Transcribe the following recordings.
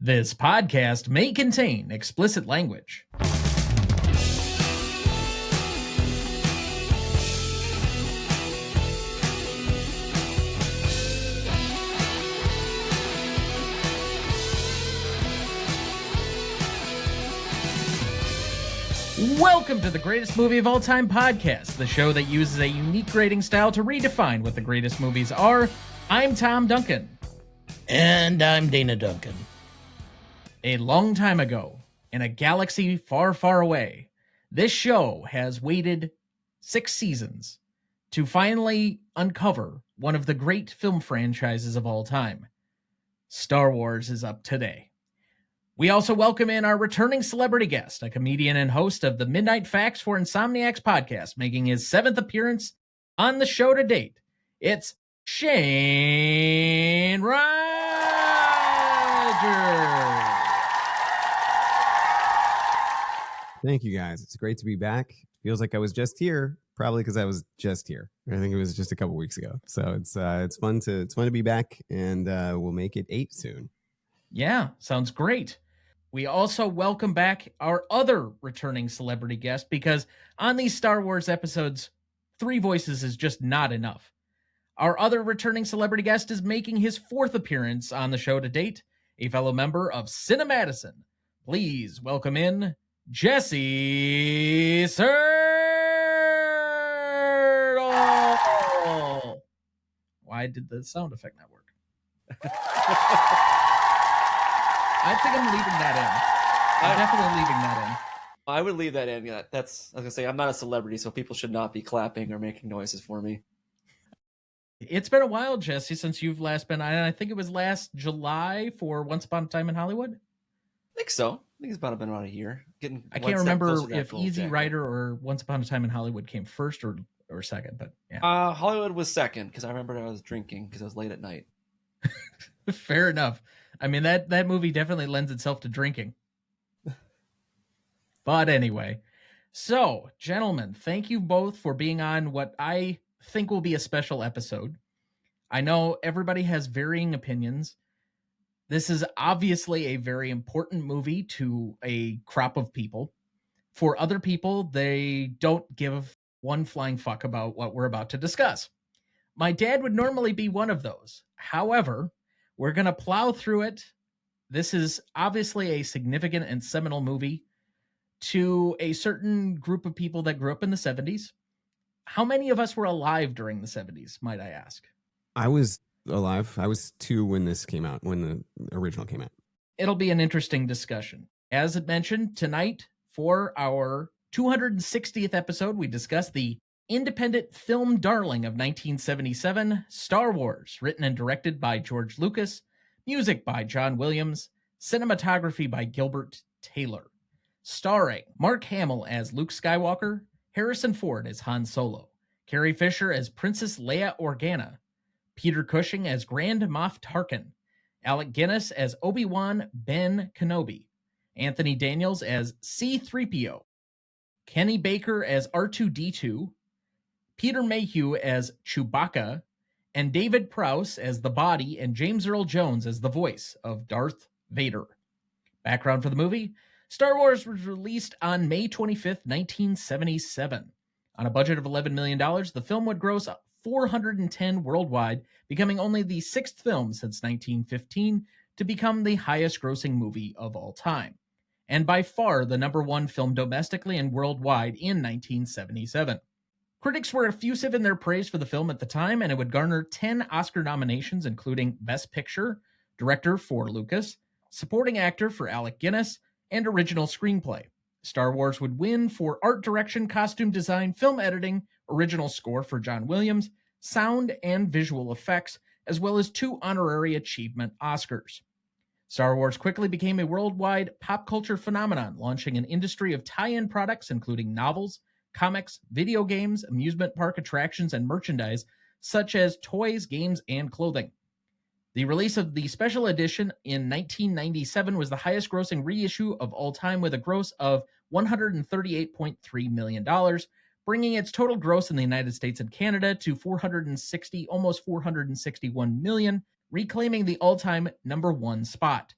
This podcast may contain explicit language. Welcome to the Greatest Movie of All Time podcast, the show that uses a unique grading style to redefine what the greatest movies are. I'm Tom Duncan. And I'm Dana Duncan. A long time ago, in a galaxy far, far away, this show has waited 6 seasons to finally uncover one of the great film franchises of all time. Star Wars is up today. We also welcome in our returning celebrity guest, a comedian and host of the Midnight Facts for Insomniacs podcast, making his 7th appearance on the show to date. It's Shane Rogers. Thank you, guys. It's great to be back. Feels like I was just here, probably because I was just here. I think it was just a couple weeks ago. So it's fun to be back, and we'll make it 8 soon. Yeah, sounds great. We also welcome back our other returning celebrity guest, because on these Star Wars episodes, 3 voices is just not enough. Our other returning celebrity guest is making his 4th appearance on the show to date, a fellow member of Cinemadison. Please welcome in Jesse Sertle. Why did the sound effect not work? I think I'm leaving that in. I'm definitely leaving that in. I would leave that in. Yeah, that's. I was gonna say I'm not a celebrity, so people should not be clapping or making noises for me. It's been a while, Jesse, since you've last been on. I think it was last July for Once Upon a Time in Hollywood. I think so. I think it's been about a year. I can't remember if Easy Rider or Once Upon a Time in Hollywood came first or second, but yeah. Hollywood was second because I remember I was drinking because I was late at night. Fair enough. I mean, that movie definitely lends itself to drinking. But anyway, so gentlemen, thank you both for being on what I think will be a special episode. I know everybody has varying opinions. This is obviously a very important movie to a crop of people. For other people, they don't give one flying fuck about what we're about to discuss. My dad would normally be one of those. However, we're going to plow through it. This is obviously a significant and seminal movie to a certain group of people that grew up in the 70s. How many of us were alive during the 70s, might I ask? I was alive. I was 2 when this came out, when the original came out. It'll be an interesting discussion. As it mentioned, tonight for our 260th episode, we discuss the independent film darling of 1977, Star Wars, written and directed by George Lucas, music by John Williams, cinematography by Gilbert Taylor, starring Mark Hamill as Luke Skywalker, Harrison Ford as Han Solo, Carrie Fisher as Princess Leia Organa, Peter Cushing as Grand Moff Tarkin, Alec Guinness as Obi-Wan Ben Kenobi, Anthony Daniels as C-3PO, Kenny Baker as R2-D2, Peter Mayhew as Chewbacca, and David Prowse as the body, and James Earl Jones as the voice of Darth Vader. Background for the movie: Star Wars was released on May 25th, 1977. On a budget of $11 million, the film would gross $410 worldwide, becoming only the 6th film since 1915 to become the highest-grossing movie of all time, and by far the #1 film domestically and worldwide in 1977. Critics were effusive in their praise for the film at the time, and it would garner 10 Oscar nominations, including Best Picture, Director for Lucas, Supporting Actor for Alec Guinness, and Original Screenplay. Star Wars would win for Art Direction, Costume Design, Film Editing, Original Score for John Williams, Sound and Visual Effects, as well as 2 Honorary Achievement Oscars. Star Wars quickly became a worldwide pop culture phenomenon, launching an industry of tie-in products including novels, comics, video games, amusement park attractions, and merchandise, such as toys, games, and clothing. The release of the special edition in 1997 was the highest-grossing reissue of all time, with a gross of $138.3 million, bringing its total gross in the United States and Canada to almost $461 million, reclaiming the all-time #1 spot.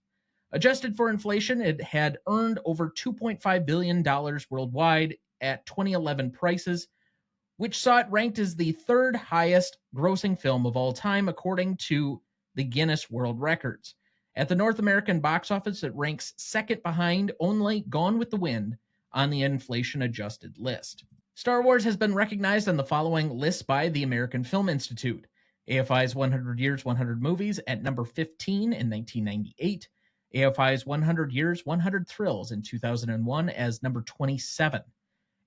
Adjusted for inflation, it had earned over $2.5 billion worldwide at 2011 prices, which saw it ranked as the third highest grossing film of all time, according to the Guinness World Records. At the North American box office, it ranks second behind only Gone with the Wind on the inflation-adjusted list. Star Wars has been recognized on the following lists by the American Film Institute. AFI's 100 Years, 100 Movies at number 15 in 1998. AFI's 100 Years, 100 Thrills in 2001 as number 27.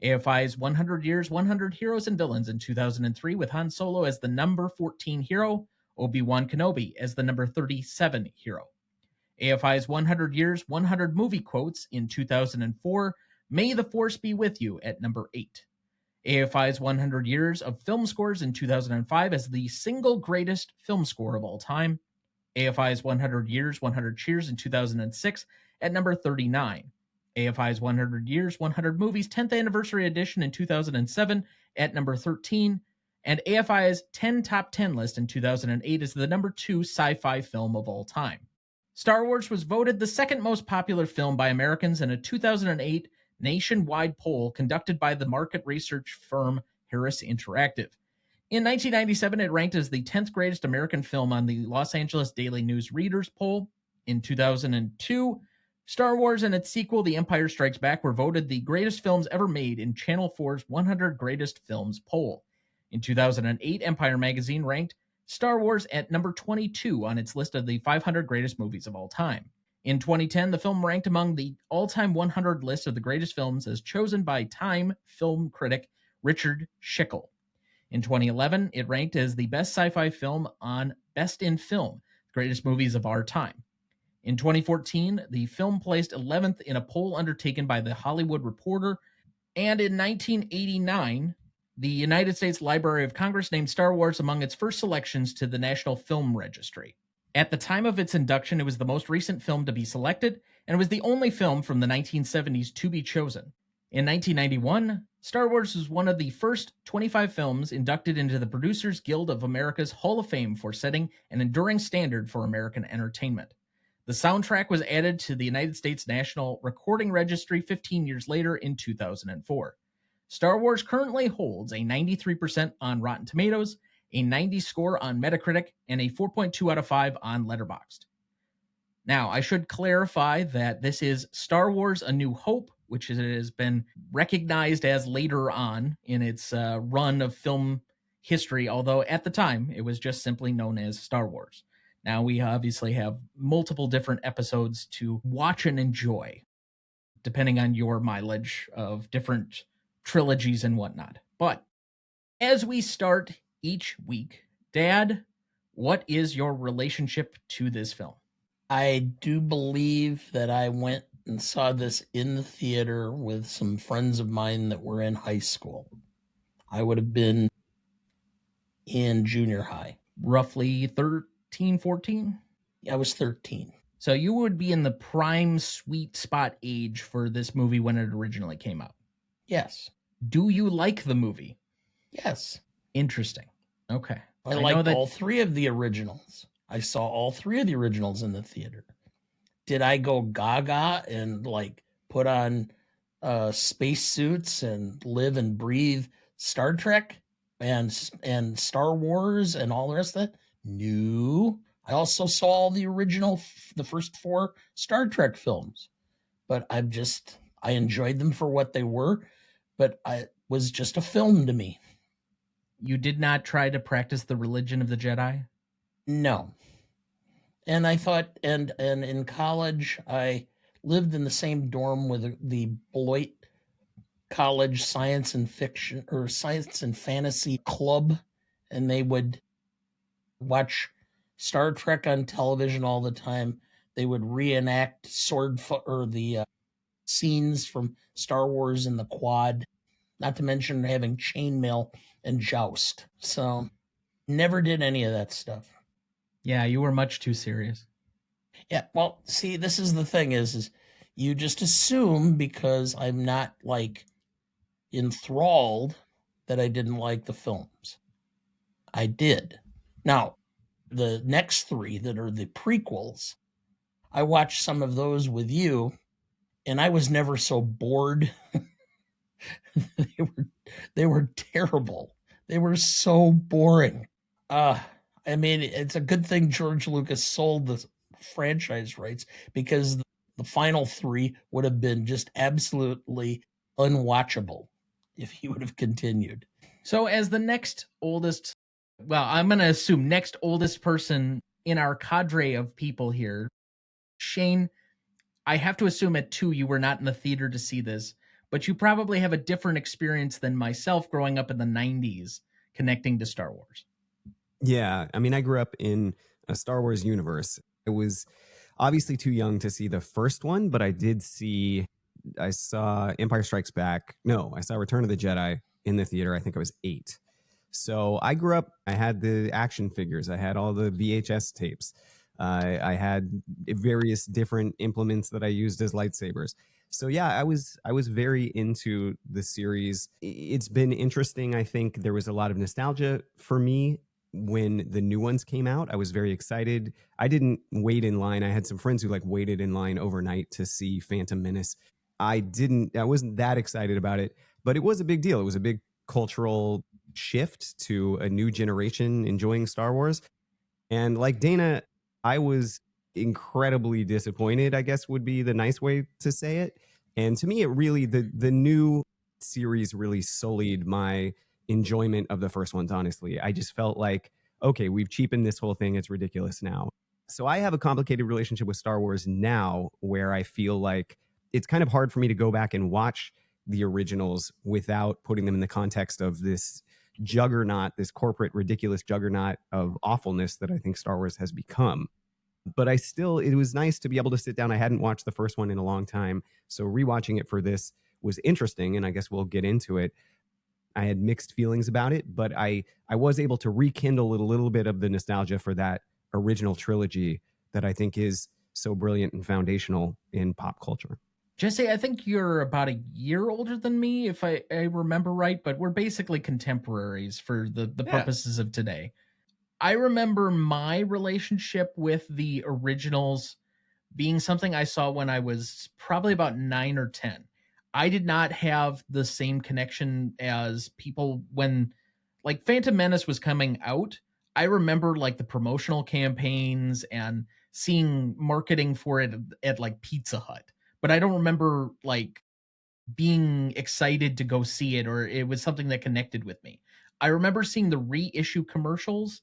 AFI's 100 Years, 100 Heroes and Villains in 2003 with Han Solo as the number 14 hero, Obi-Wan Kenobi as the number 37 hero. AFI's 100 Years, 100 Movie Quotes in 2004, May the Force Be With You at number 8. AFI's 100 Years of Film Scores in 2005 as the single greatest film score of all time. AFI's 100 Years, 100 Cheers in 2006 at number 39. AFI's 100 Years, 100 Movies 10th Anniversary Edition in 2007 at number 13, and AFI's 10 Top 10 list in 2008 is the number 2 sci-fi film of all time. Star Wars was voted the second most popular film by Americans in a 2008 nationwide poll conducted by the market research firm Harris Interactive. In 1997, it ranked as the 10th greatest American film on the Los Angeles Daily News Readers poll. In 2002, Star Wars and its sequel, The Empire Strikes Back, were voted the greatest films ever made in Channel 4's 100 Greatest Films poll. In 2008, Empire magazine ranked Star Wars at number 22 on its list of the 500 greatest movies of all time. In 2010, the film ranked among the all-time 100 list of the greatest films as chosen by Time film critic Richard Schickel. In 2011, it ranked as the best sci-fi film on Best in Film, greatest movies of our time. In 2014, the film placed 11th in a poll undertaken by The Hollywood Reporter, and in 1989, the United States Library of Congress named Star Wars among its first selections to the National Film Registry. At the time of its induction, it was the most recent film to be selected, and was the only film from the 1970s to be chosen. In 1991, Star Wars was one of the first 25 films inducted into the Producers Guild of America's Hall of Fame for setting an enduring standard for American entertainment. The soundtrack was added to the United States National Recording Registry 15 years later in 2004. Star Wars currently holds a 93% on Rotten Tomatoes, a 90 score on Metacritic, and a 4.2 out of 5 on Letterboxd. Now, I should clarify that this is Star Wars A New Hope, which has been recognized as later on in its run of film history, although at the time it was just simply known as Star Wars. Now, we obviously have multiple different episodes to watch and enjoy, depending on your mileage of different trilogies and whatnot. But as we start each week, Dad, what is your relationship to this film? I do believe that I went and saw this in the theater with some friends of mine that were in high school. I would have been in junior high. Roughly 13, 14? I was 13. So you would be in the prime sweet spot age for this movie when it originally came out. Yes. Do you like the movie? Yes. Interesting. Okay. I liked all three of the originals. I saw all three of the originals in the theater. Did I go gaga and put on spacesuits and live and breathe Star Trek and Star Wars and all the rest of that? No. I also saw all the original, the first 4 Star Trek films, but I enjoyed them for what they were, but it was just a film to me. You did not try to practice the religion of the Jedi? No. And I thought, and in college, I lived in the same dorm with the Beloit College Science and Fiction or Science and Fantasy Club, and they would watch Star Trek on television all the time. They would reenact the scenes from Star Wars in the quad, not to mention having chainmail and joust. So never did any of that stuff. Yeah, you were much too serious. Yeah, well, see, this is the thing is you just assume because I'm not enthralled that I didn't like the films. I did. Now, the next 3 that are the prequels, I watched some of those with you, and I was never so bored. they were terrible. They were so boring. I mean, it's a good thing George Lucas sold the franchise rights, because the final three would have been just absolutely unwatchable if he would have continued. So, as the next oldest, well, I'm going to assume next oldest person in our cadre of people here, Shane, I have to assume at 2 you were not in the theater to see this, but you probably have a different experience than myself growing up in the 90s connecting to Star Wars. Yeah, I mean, I grew up in a Star Wars universe. I was obviously too young to see the first one, but I saw Empire Strikes Back. No, I saw Return of the Jedi in the theater. I think I was 8. So I grew up, I had the action figures, I had all the VHS tapes. I had various different implements that I used as lightsabers. So yeah, I was very into the series. It's been interesting. I think there was a lot of nostalgia for me when the new ones came out. I was very excited. I didn't wait in line. I had some friends who like waited in line overnight to see Phantom Menace. I wasn't that excited about it, but it was a big deal. It was a big cultural shift to a new generation enjoying Star Wars. And like Dana, I was incredibly disappointed, I guess would be the nice way to say it. And to me, it really, the new series really sullied my enjoyment of the first ones, honestly. I just felt like, okay, we've cheapened this whole thing. It's ridiculous now. So I have a complicated relationship with Star Wars now, where I feel like it's kind of hard for me to go back and watch the originals without putting them in the context of this juggernaut, this corporate ridiculous juggernaut of awfulness that I think Star Wars has become. But it was nice to be able to sit down. I hadn't watched the first one in a long time, so rewatching it for this was interesting, and I guess we'll get into it. I had mixed feelings about it, but I was able to rekindle a little bit of the nostalgia for that original trilogy that I think is so brilliant and foundational in pop culture. Jesse, I think you're about a year older than me, if I remember right, but we're basically contemporaries for the purposes of today. I remember my relationship with the originals being something I saw when I was probably about 9 or 10. I did not have the same connection as people when, like, Phantom Menace was coming out. I remember, like, the promotional campaigns and seeing marketing for it at like, Pizza Hut. But I don't remember, like, being excited to go see it, or it was something that connected with me. I remember seeing the reissue commercials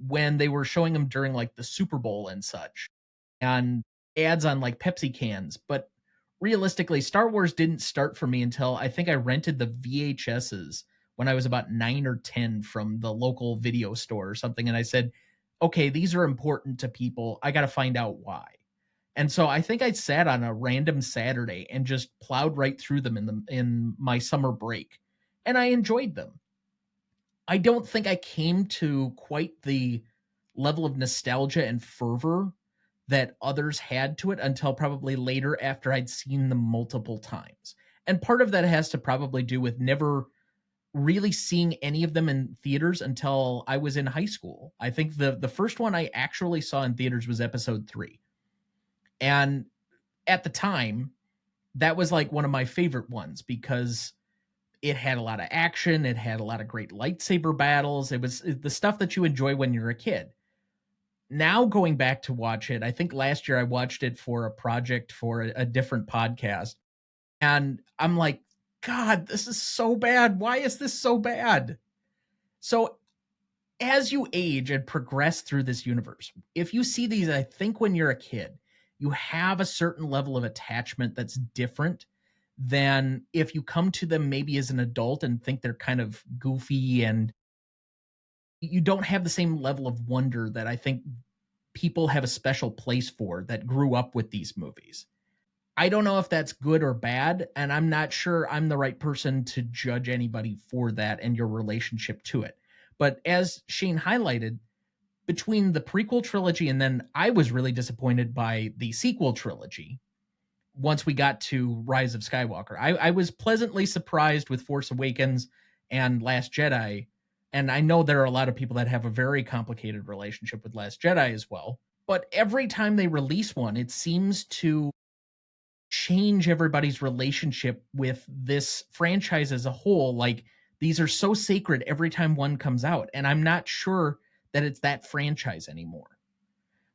when they were showing them during, like, the Super Bowl and such, and ads on, like, Pepsi cans. But realistically, Star Wars didn't start for me until I think I rented the VHSs when I was about 9 or 10 from the local video store or something. And I said, okay, these are important to people. I got to find out why. And so I think I sat on a random Saturday and just plowed right through them in my summer break, and I enjoyed them. I don't think I came to quite the level of nostalgia and fervor that others had to it until probably later, after I'd seen them multiple times. And part of that has to probably do with never really seeing any of them in theaters until I was in high school. I think the first one I actually saw in theaters was Episode 3. And at the time, that was like one of my favorite ones because it had a lot of action. It had a lot of great lightsaber battles. It was the stuff that you enjoy when you're a kid. Now going back to watch it, I think last year I watched it for a project for a different podcast. And I'm like, God, this is so bad. Why is this so bad? So as you age and progress through this universe, if you see these, I think when you're a kid, you have a certain level of attachment that's different than if you come to them maybe as an adult and think they're kind of goofy, and you don't have the same level of wonder that I think people have a special place for that grew up with these movies. I don't know if that's good or bad, and I'm not sure I'm the right person to judge anybody for that and your relationship to it. But as Shane highlighted, between the prequel trilogy and then I was really disappointed by the sequel trilogy once we got to Rise of Skywalker. I was pleasantly surprised with Force Awakens and Last Jedi, and I know there are a lot of people that have a very complicated relationship with Last Jedi as well. But every time they release one, it seems to change everybody's relationship with this franchise as a whole. Like, these are so sacred every time one comes out, and I'm not sure that it's that franchise anymore.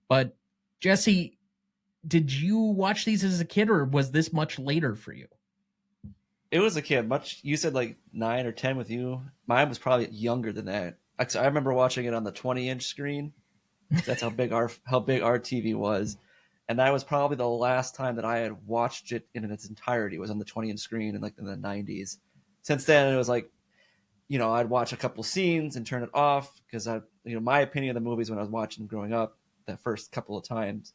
But Jesse, did you watch these as a kid, or was this much later for you? It was a kid. You said like 9 or 10 with you. Mine was probably younger than that. I remember watching it on the 20-inch screen. That's how big our TV was. And that was probably the last time that I had watched it in its entirety. It was on the 20-inch screen in the 90s. Since then, it was like, I'd watch a couple scenes and turn it off because my opinion of the movies when I was watching them growing up, that first couple of times,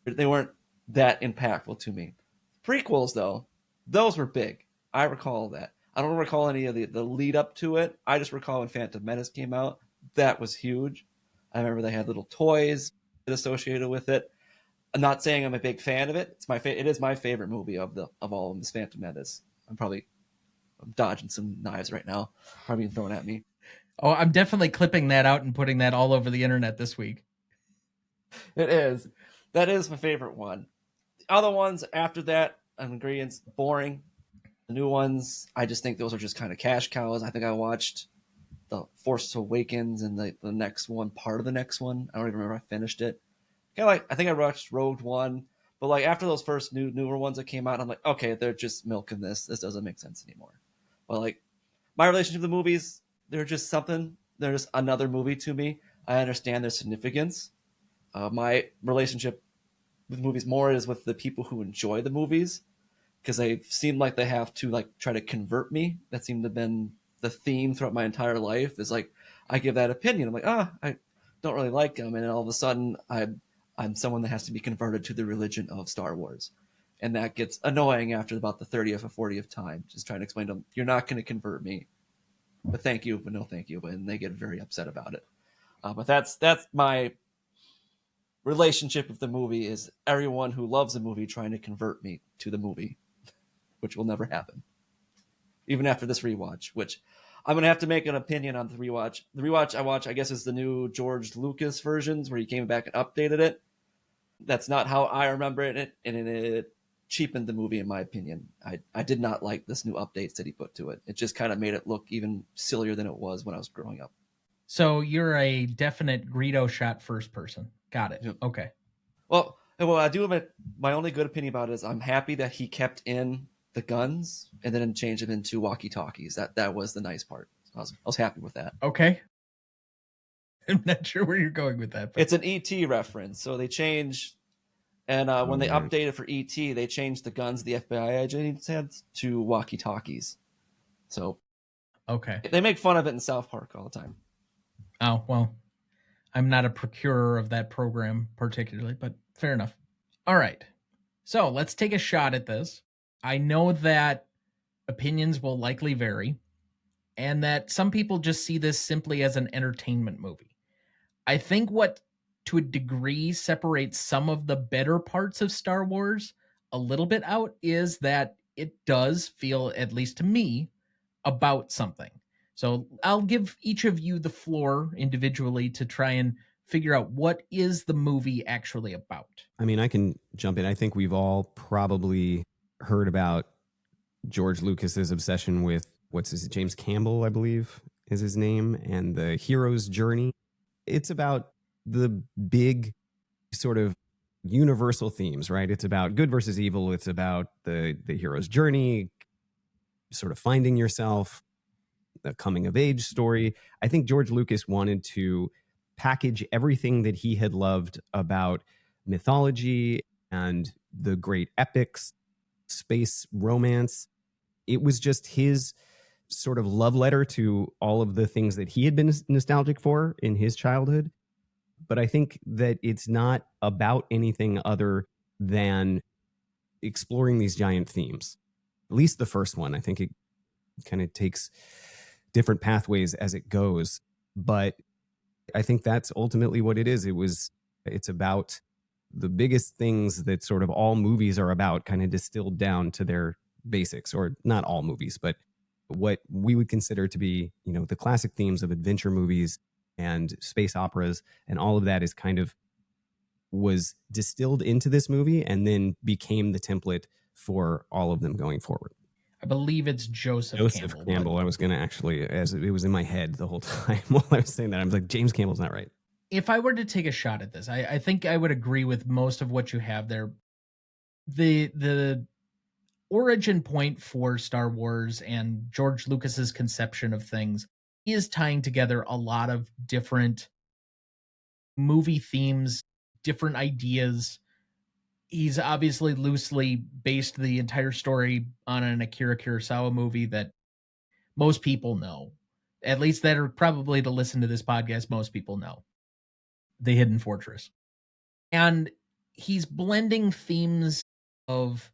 they weren't that impactful to me. Prequels, though, those were big. I recall that. I don't recall any of the lead up to it. I just recall when Phantom Menace came out. That was huge. I remember they had little toys associated with it. I'm not saying I'm a big fan of it. It is my favorite movie of all of them, is Phantom Menace. I'm dodging some knives right now, probably being thrown at me. Oh, I'm definitely clipping that out and putting that all over the internet this week. It is. That is my favorite one. The other ones after that, ingredients, boring. The new ones, I just think those are just kind of cash cows. I think I watched The Force Awakens and the next one, part of the next one. I don't even remember if I finished it. I think I watched Rogue One, but like after those first newer ones that came out, I'm like, okay, they're just milking this. This doesn't make sense anymore. But like my relationship with the movies, they're just something. They're just another movie to me. I understand their significance. My relationship with movies more is with the people who enjoy the movies, because they seem like they have to like try to convert me. That seemed to have been the theme throughout my entire life. Is like I give that opinion. I'm like, I don't really like them, and then all of a sudden I'm someone that has to be converted to the religion of Star Wars, and that gets annoying after about the 30th or 40th time. Just trying to explain to them, you're not going to convert me, but thank you, but no thank you, and they get very upset about it. But that's my relationship with the movie, is everyone who loves the movie trying to convert me to the movie, which will never happen. Even after this rewatch, which I'm going to have to make an opinion on the rewatch. The rewatch I watch, I guess, is the new George Lucas versions where he came back and updated it. That's not how I remember it, and it cheapened the movie, in my opinion. I did not like this new updates that he put to it. It just kind of made it look even sillier than it was when I was growing up. So you're a definite Greedo shot first person. Got it. Yep. Okay. Well, I do have my only good opinion about it is I'm happy that he kept in the guns and then changed them into walkie-talkies. That was the nice part. I was happy with that. Okay. I'm not sure where you're going with that. But it's an ET reference, so they changed, and when they updated for ET, they changed the guns the FBI agents had to walkie-talkies. So, okay, they make fun of it in South Park all the time. Oh, well, I'm not a procurer of that program particularly, but fair enough. All right, so let's take a shot at this. I know that opinions will likely vary, and that some people just see this simply as an entertainment movie. I think what, to a degree, separates some of the better parts of Star Wars a little bit out is that it does feel, at least to me, about something. So I'll give each of you the floor individually to try and figure out what is the movie actually about. I mean, I can jump in. I think we've all probably heard about George Lucas's obsession with James Campbell, I believe is his name, and the hero's journey. It's about the big sort of universal themes, right? It's about good versus evil. It's about the hero's journey, sort of finding yourself, the coming of age story. I think George Lucas wanted to package everything that he had loved about mythology and the great epics, space romance. It was just his sort of love letter to all of the things that he had been nostalgic for in his childhood. But I think that it's not about anything other than exploring these giant themes. At least the first one. I think it kind of takes different pathways as it goes. But I think that's ultimately what it is. It's about the biggest things that sort of all movies are about, kind of distilled down to their basics, or not all movies, but what we would consider to be, the classic themes of adventure movies and space operas, and all of that is kind of was distilled into this movie and then became the template for all of them going forward. I believe it's Joseph Campbell. I was going to actually, as it was in my head the whole time while I was saying that, I was like, James Campbell's not right. If I were to take a shot at this, I think I would agree with most of what you have there. The origin point for Star Wars and George Lucas's conception of things is tying together a lot of different movie themes, different ideas. He's obviously loosely based the entire story on an Akira Kurosawa movie that most people know. At least that are probably to listen to this podcast, most people know. The Hidden Fortress. And he's blending themes of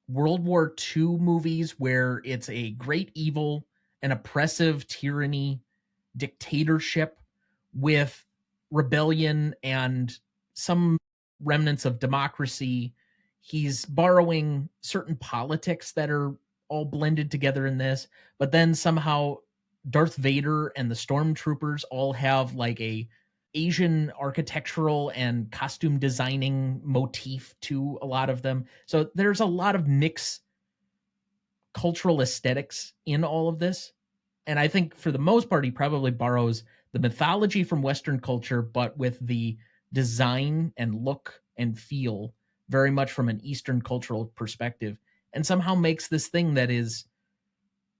World War II movies where it's a great evil, an oppressive tyranny, dictatorship with rebellion and some remnants of democracy. He's borrowing certain politics that are all blended together in this, but then somehow Darth Vader and the stormtroopers all have like a Asian architectural and costume designing motif to a lot of them. So there's a lot of mixed cultural aesthetics in all of this. And I think for the most part, he probably borrows the mythology from Western culture, but with the design and look and feel very much from an Eastern cultural perspective, and somehow makes this thing that is,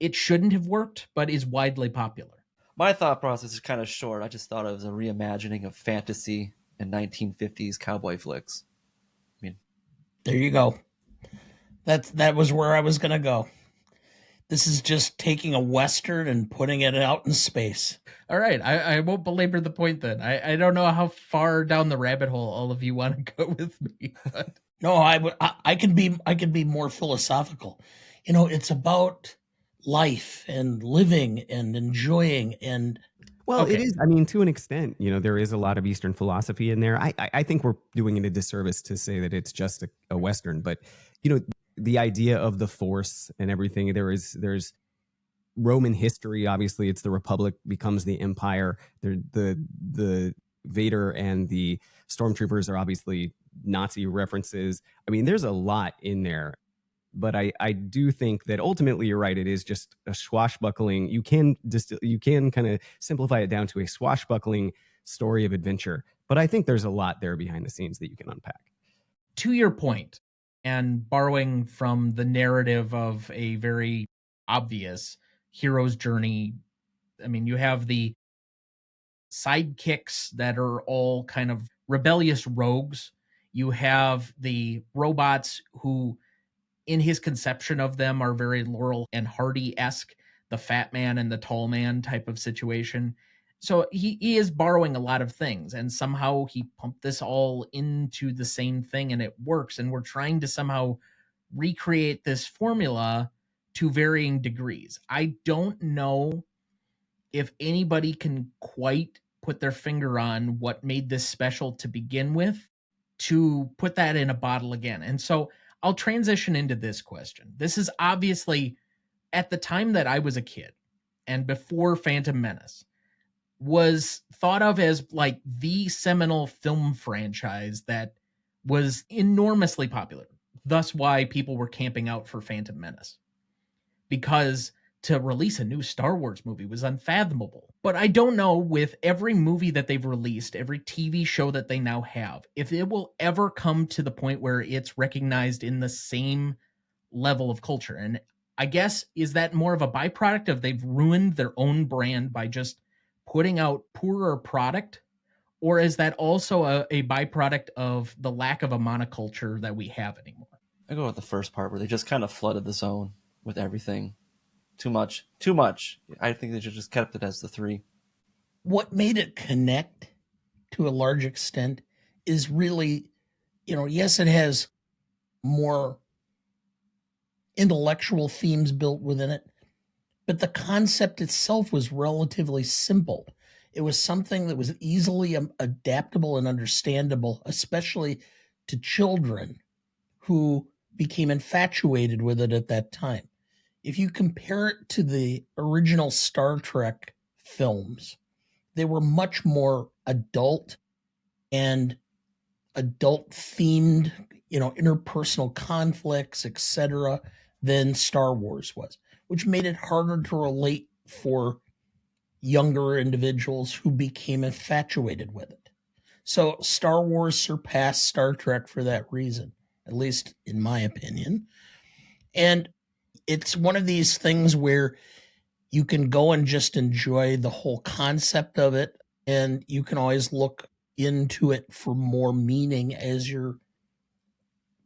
it shouldn't have worked, but is widely popular. My thought process is kind of short. I just thought it was a reimagining of fantasy and 1950s cowboy flicks. I mean, There you go. That was where I was going to go. This is just taking a Western and putting it out in space. All right, I won't belabor the point then. I don't know how far down the rabbit hole all of you want to go with me. But... No, I can be more philosophical. You know, it's about life and living and enjoying and. Well, It is. I mean, to an extent, you know, there is a lot of Eastern philosophy in there. I think we're doing it a disservice to say that it's just a Western, but you know, the idea of the Force and everything. There's Roman history. Obviously, it's the Republic becomes the Empire. The Vader and the Stormtroopers are obviously Nazi references. I mean, there's a lot in there. But I do think that ultimately you're right. It is just a swashbuckling. You can kind of simplify it down to a swashbuckling story of adventure. But I think there's a lot there behind the scenes that you can unpack. To your point, and borrowing from the narrative of a very obvious hero's journey, I mean, you have the sidekicks that are all kind of rebellious rogues. You have the robots who, in his conception of them, are very Laurel and Hardy-esque, the fat man and the tall man type of situation. So he is borrowing a lot of things, and somehow he pumped this all into the same thing and it works. And we're trying to somehow recreate this formula to varying degrees. I don't know if anybody can quite put their finger on what made this special to begin with to put that in a bottle again. And so I'll transition into this question. This is obviously, at the time that I was a kid and before Phantom Menace, was thought of as like the seminal film franchise that was enormously popular. Thus why people were camping out for Phantom Menace. Because to release a new Star Wars movie was unfathomable. But I don't know, with every movie that they've released, every TV show that they now have, if it will ever come to the point where it's recognized in the same level of culture. And I guess, is that more of a byproduct of they've ruined their own brand by just putting out poorer product? Or is that also a byproduct of the lack of a monoculture that we have anymore? I go with the first part where they just kind of flooded the zone with everything. Too much. I think they should just kept it as the 3. What made it connect to a large extent is really, you know, yes, it has more intellectual themes built within it, but the concept itself was relatively simple. It was something that was easily adaptable and understandable, especially to children who became infatuated with it at that time. If you compare it to the original Star Trek films, they were much more adult and adult themed, interpersonal conflicts, etc., than Star Wars was, which made it harder to relate for younger individuals who became infatuated with it. So Star Wars surpassed Star Trek for that reason, at least in my opinion. And it's one of these things where you can go and just enjoy the whole concept of it, and you can always look into it for more meaning as you're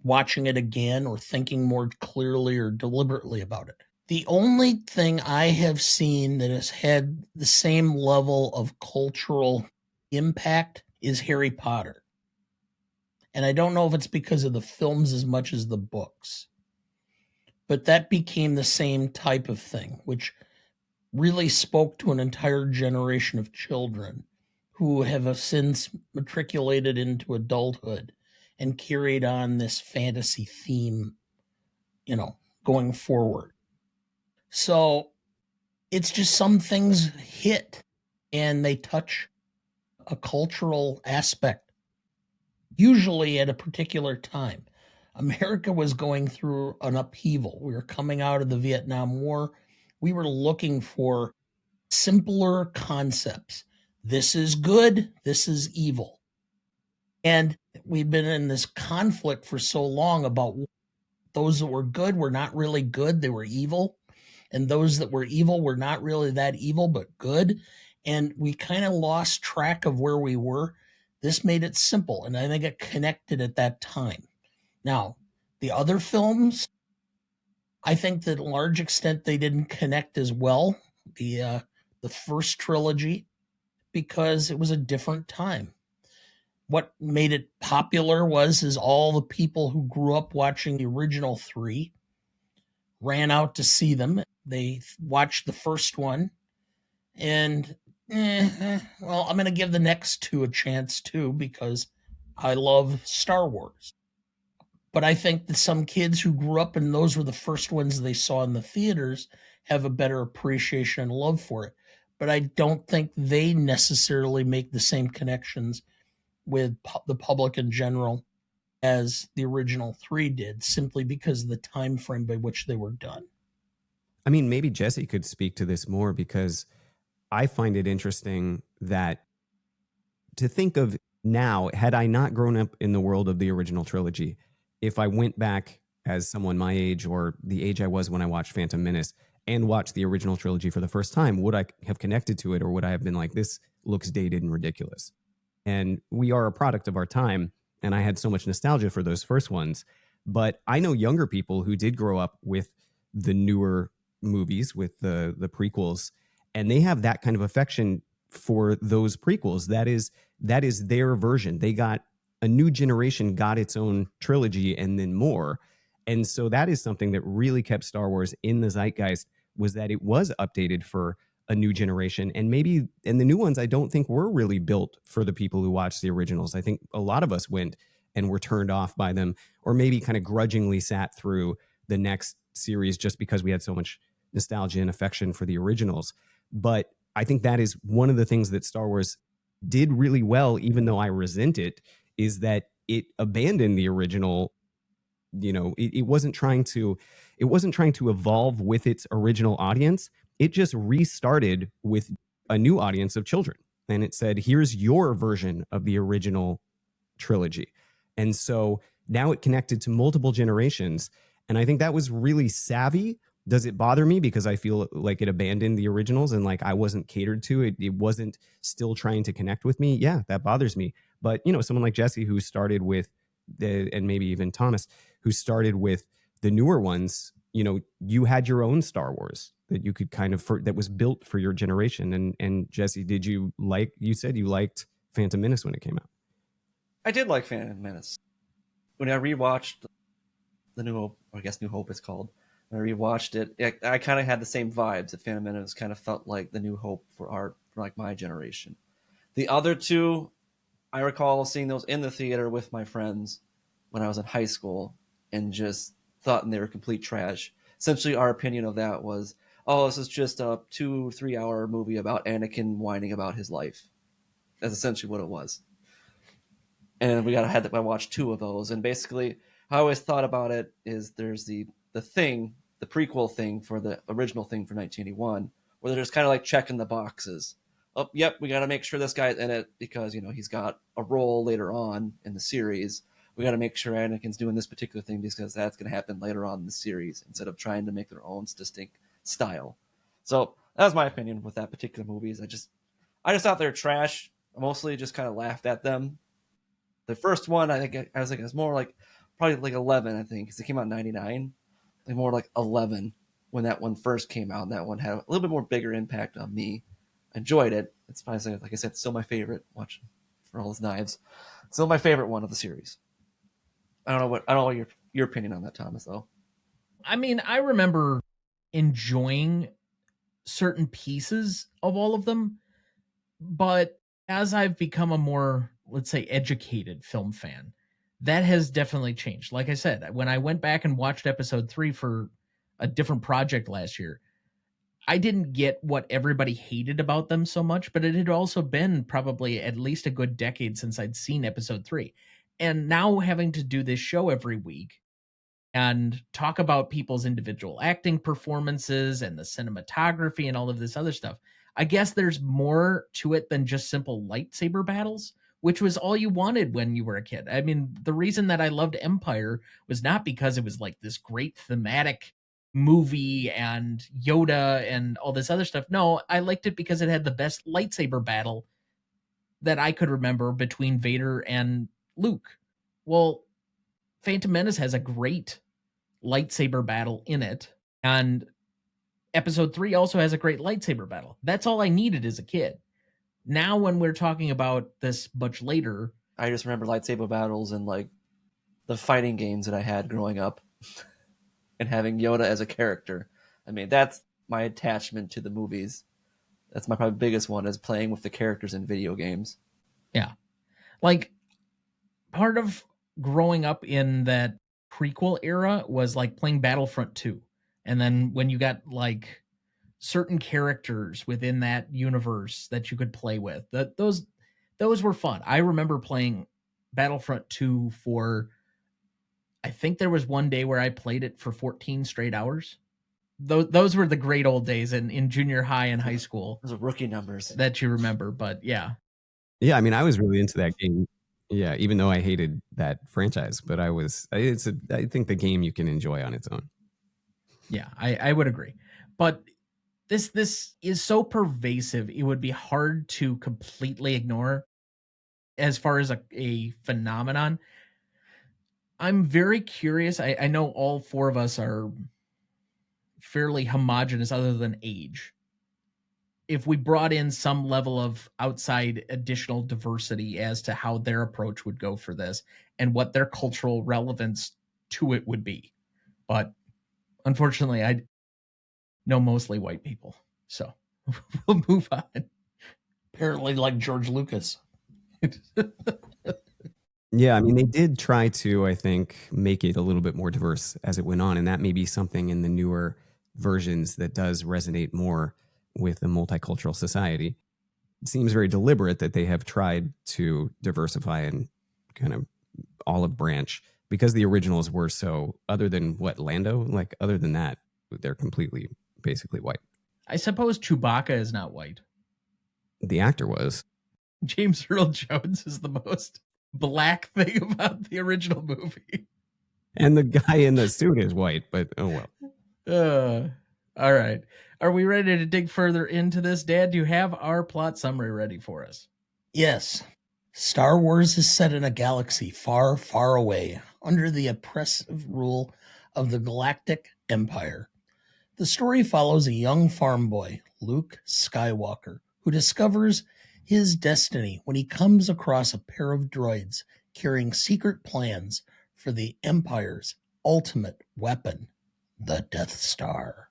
watching it again or thinking more clearly or deliberately about it. The only thing I have seen that has had the same level of cultural impact is Harry Potter. And I don't know if it's because of the films as much as the books, but that became the same type of thing, which really spoke to an entire generation of children who have since matriculated into adulthood and carried on this fantasy theme, going forward. So it's just some things hit and they touch a cultural aspect, usually at a particular time. America was going through an upheaval. We were coming out of the Vietnam War. We were looking for simpler concepts. This is good, this is evil. And we've been in this conflict for so long about those that were good were not really good, they were evil. And those that were evil were not really that evil, but good. And we kind of lost track of where we were. This made it simple, and I think it connected at that time. Now, the other films, I think that to a large extent they didn't connect as well. The first trilogy, because it was a different time. What made it popular is all the people who grew up watching the original three ran out to see them. They watched the first one, and well, I'm going to give the next two a chance too, because I love Star Wars. But I think that some kids who grew up and those were the first ones they saw in the theaters have a better appreciation and love for it. But I don't think they necessarily make the same connections with the public in general as the original three did, simply because of the time frame by which they were done. I mean, maybe Jesse could speak to this more, because I find it interesting that to think of now, had I not grown up in the world of the original trilogy, if I went back as someone my age or the age I was when I watched Phantom Menace and watched the original trilogy for the first time, would I have connected to it, or would I have been like, this looks dated and ridiculous? And we are a product of our time, and I had so much nostalgia for those first ones. But I know younger people who did grow up with the newer movies, with the prequels, and they have that kind of affection for those prequels. That is their version. They got a new generation, got its own trilogy and then more. And so that is something that really kept Star Wars in the zeitgeist, was that it was updated for a new generation. And maybe, and the new ones, I don't think were really built for the people who watched the originals. I think a lot of us went and were turned off by them, or maybe kind of grudgingly sat through the next series just because we had so much nostalgia and affection for the originals. But I think that is one of the things that Star Wars did really well, even though I resent it, is that it abandoned the original. It wasn't trying to evolve with its original audience. It just restarted with a new audience of children, and it said, here's your version of the original trilogy. And so now it connected to multiple generations, and I think that was really savvy. Does it bother me because I feel like it abandoned the originals and like I wasn't catered to? It wasn't still trying to connect with me? Yeah, that bothers me. But someone like Jesse, who started with and maybe even Thomas, who started with the newer ones, you had your own Star Wars that you could that was built for your generation. And Jesse, you said you liked Phantom Menace when it came out? I did like Phantom Menace. When I rewatched the New Hope, or I guess New Hope it's called, when I rewatched it, I kind of had the same vibes. That Phantom Menace kind of felt like the New Hope for like my generation. The other two, I recall seeing those in the theater with my friends when I was in high school, and just thought they were complete trash. Essentially, our opinion of that was, oh, this is just a 2-3 hour movie about Anakin whining about his life. That's essentially what it was. and I watched 2 of those. And basically, how I always thought about it is there's the thing, the prequel thing for the original thing for 1981, where they're just kind of like checking the boxes. Oh, yep, we got to make sure this guy's in it because he's got a role later on in the series. We got to make sure Anakin's doing this particular thing because that's going to happen later on in the series, instead of trying to make their own distinct style. So that was my opinion with that particular movies. I just thought they're trash. I mostly just kind of laughed at them. The first one, I think I was like, it was more like probably like 11, I think, because it came out in 99. Like more like 11 when that one first came out. And that one had a little bit more bigger impact on me. I enjoyed it. It's probably, like I said, still my favorite. Watching for all his knives, still my favorite one of the series. I don't know what your opinion on that, Thomas, though. I mean, I remember enjoying certain pieces of all of them, but as I've become a more, let's say, educated film fan, that has definitely changed. Like I said, when I went back and watched episode 3 for a different project last year, I didn't get what everybody hated about them so much, but it had also been probably at least a good decade since I'd seen episode 3. And now having to do this show every week and talk about people's individual acting performances and the cinematography and all of this other stuff, I guess there's more to it than just simple lightsaber battles, which was all you wanted when you were a kid. I mean, the reason that I loved Empire was not because it was like this great thematic movie and Yoda and all this other stuff. No, I liked it because it had the best lightsaber battle that I could remember between Vader and Luke. Well, Phantom Menace has a great lightsaber battle in it, and episode 3 also has a great lightsaber battle. That's all I needed as a kid. Now when we're talking about this much later, I just remember lightsaber battles and like the fighting games that I had growing up and having Yoda as a character. I mean, that's my attachment to the movies. That's my probably biggest one, is playing with the characters in video games. yeah. Like, part of growing up in that prequel era was like playing Battlefront 2. And then when you got like certain characters within that universe that you could play with, those were fun. I remember playing Battlefront 2 for, I think there was one day where I played it for 14 straight hours. Those were the great old days in junior high and high school. Those are rookie numbers that you remember, but yeah. Yeah, I mean, I was really into that game. Yeah, even though I hated that franchise, but I think the game you can enjoy on its own. Yeah, I would agree. But this is so pervasive, it would be hard to completely ignore as far as a phenomenon. I'm very curious. I know all 4 of us are fairly homogenous other than age. If we brought in some level of outside additional diversity as to how their approach would go for this and what their cultural relevance to it would be. But unfortunately, I know mostly white people. So we'll move on. Apparently, like George Lucas. Yeah, I mean, they did try to, I think, make it a little bit more diverse as it went on. And that may be something in the newer versions that does resonate more with a multicultural society. It seems very deliberate that they have tried to diversify and kind of olive branch, because the originals were so, other than what, Lando? Like, other than that, they're completely, basically white. I suppose Chewbacca is not white. The actor was. James Earl Jones is the most black thing about the original movie. And the guy in the suit is white, but oh well. All right. Are we ready to dig further into this? Dad, do you have our plot summary ready for us? Yes. Star Wars is set in a galaxy far, far away, under the oppressive rule of the Galactic Empire. The story follows a young farm boy, Luke Skywalker, who discovers his destiny when he comes across a pair of droids carrying secret plans for the Empire's ultimate weapon, the Death Star.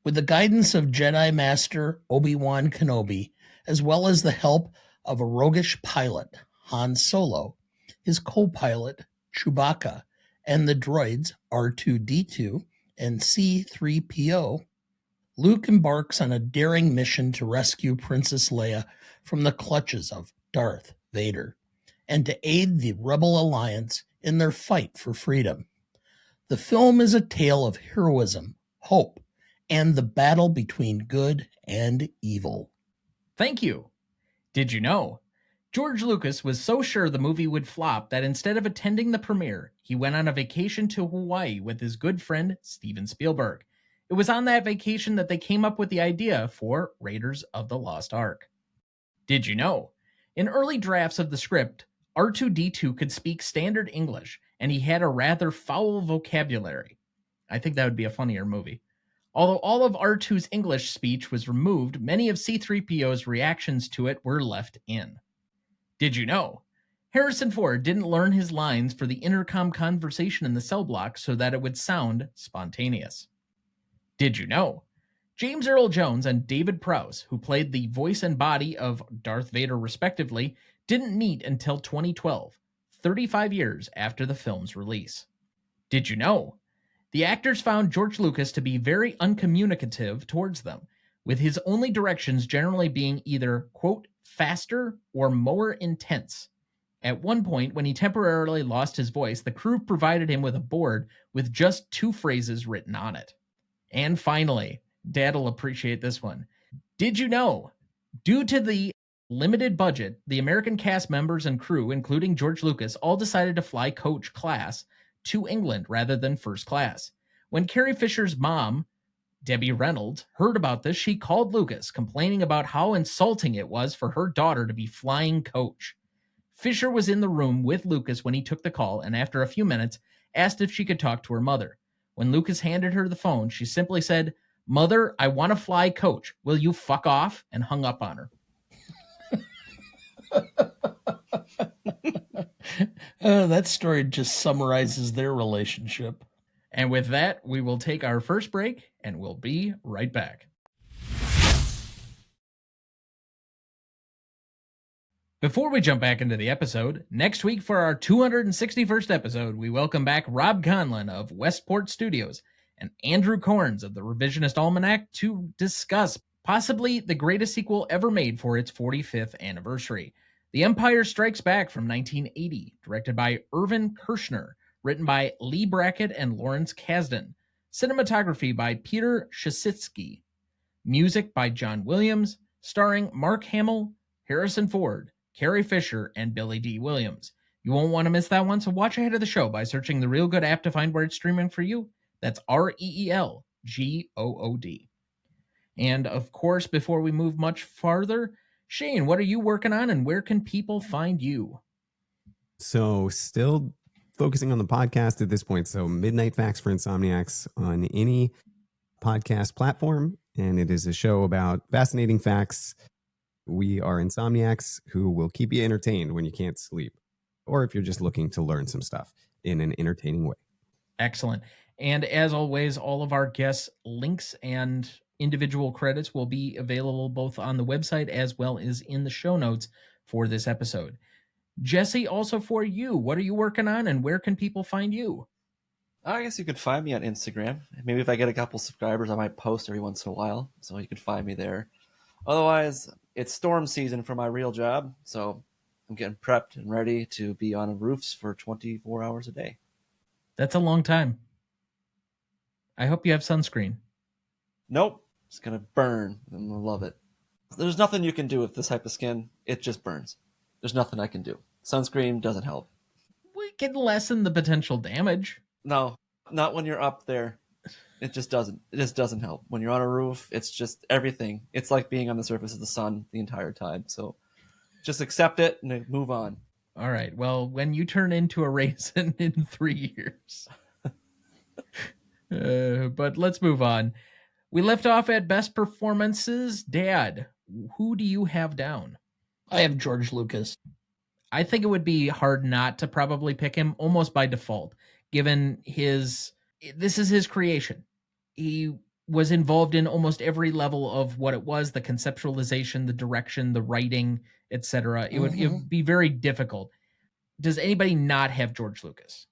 With the guidance of Jedi Master Obi-Wan Kenobi, as well as the help of a roguish pilot, Han Solo, his co-pilot, Chewbacca, and the droids R2-D2 and C-3PO, Luke embarks on a daring mission to rescue Princess Leia from the clutches of Darth Vader and to aid the Rebel Alliance in their fight for freedom. The film is a tale of heroism, hope, and the battle between good and evil. Thank you. Did you know? George Lucas was so sure the movie would flop that instead of attending the premiere, he went on a vacation to Hawaii with his good friend Steven Spielberg. It was on that vacation that they came up with the idea for Raiders of the Lost Ark. Did you know? In early drafts of the script, R2-D2 could speak standard English, and he had a rather foul vocabulary. I think that would be a funnier movie. Although all of R2's English speech was removed, many of C-3PO's reactions to it were left in. Did you know? Harrison Ford didn't learn his lines for the intercom conversation in the cell block so that it would sound spontaneous. Did you know? James Earl Jones and David Prowse, who played the voice and body of Darth Vader respectively, didn't meet until 2012, 35 years after the film's release. Did you know? The actors found George Lucas to be very uncommunicative towards them, with his only directions generally being either, quote, faster or more intense. At one point, when he temporarily lost his voice, the crew provided him with a board with just 2 phrases written on it. And finally, Dad'll appreciate this one. Did you know? Due to the limited budget, the American cast members and crew, including George Lucas, all decided to fly coach class to England rather than first class. When Carrie Fisher's mom, Debbie Reynolds, heard about this, she called Lucas, complaining about how insulting it was for her daughter to be flying coach. Fisher was in the room with Lucas when he took the call, and after a few minutes, asked if she could talk to her mother. When Lucas handed her the phone, she simply said, "Mother, I want to fly coach. Will you fuck off?" and hung up on her. That story just summarizes their relationship. And with that, we will take our first break, and we'll be right back. Before we jump back into the episode, next week for our 261st episode, we welcome back Rob Conlon of Westport Studios and Andrew Corns of the Revisionist Almanac to discuss possibly the greatest sequel ever made for its 45th anniversary. The Empire Strikes Back from 1980, directed by Irvin Kershner, written by Lee Brackett and Lawrence Kasdan. Cinematography by Peter Shasitsky. Music by John Williams, starring Mark Hamill, Harrison Ford, Carrie Fisher, and Billy D. Williams. You won't want to miss that one, so watch ahead of the show by searching the Real Good app to find where it's streaming for you. That's REELGOOD. And of course, before we move much farther, Shane, what are you working on and where can people find you? So still focusing on the podcast at this point. So Midnight Facts for Insomniacs on any podcast platform. And it is a show about fascinating facts. We are Insomniacs who will keep you entertained when you can't sleep, or if you're just looking to learn some stuff in an entertaining way. Excellent. And as always, all of our guests' links and individual credits will be available both on the website as well as in the show notes for this episode. Jesse, also for you, what are you working on and where can people find you? I guess you could find me on Instagram. Maybe if I get a couple subscribers, I might post every once in a while, so you could find me there. Otherwise, it's storm season for my real job, so I'm getting prepped and ready to be on roofs for 24 hours a day. That's a long time. I hope you have sunscreen. Nope. It's going to burn. I'm going to love it. There's nothing you can do with this type of skin. It just burns. There's nothing I can do. Sunscreen doesn't help. We can lessen the potential damage. No, not when you're up there. It just doesn't. It just doesn't help. When you're on a roof, it's just everything. It's like being on the surface of the sun the entire time. So just accept it and move on. All right. Well, when you turn into a raisin in 3 years. But let's move on. We left off at best performances. Dad, who do you have down? I have George Lucas. I think it would be hard not to probably pick him almost by default, given this is his creation. He was involved in almost every level of what it was, the conceptualization, the direction, the writing, etc. It would be very difficult. Does anybody not have George Lucas?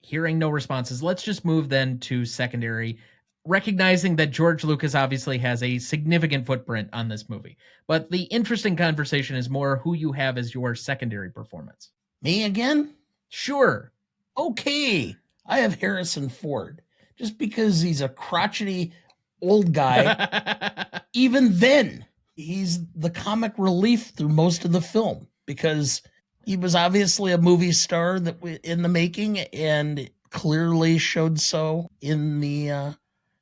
Hearing no responses, let's just move then to secondary. recognizing that George Lucas obviously has a significant footprint on this movie. But the interesting conversation is more who you have as your secondary performance. Me again? Sure. Okay. I have Harrison Ford. Just because he's a crotchety old guy, even then, he's the comic relief through most of the film because he was obviously a movie star that in the making and clearly showed so in the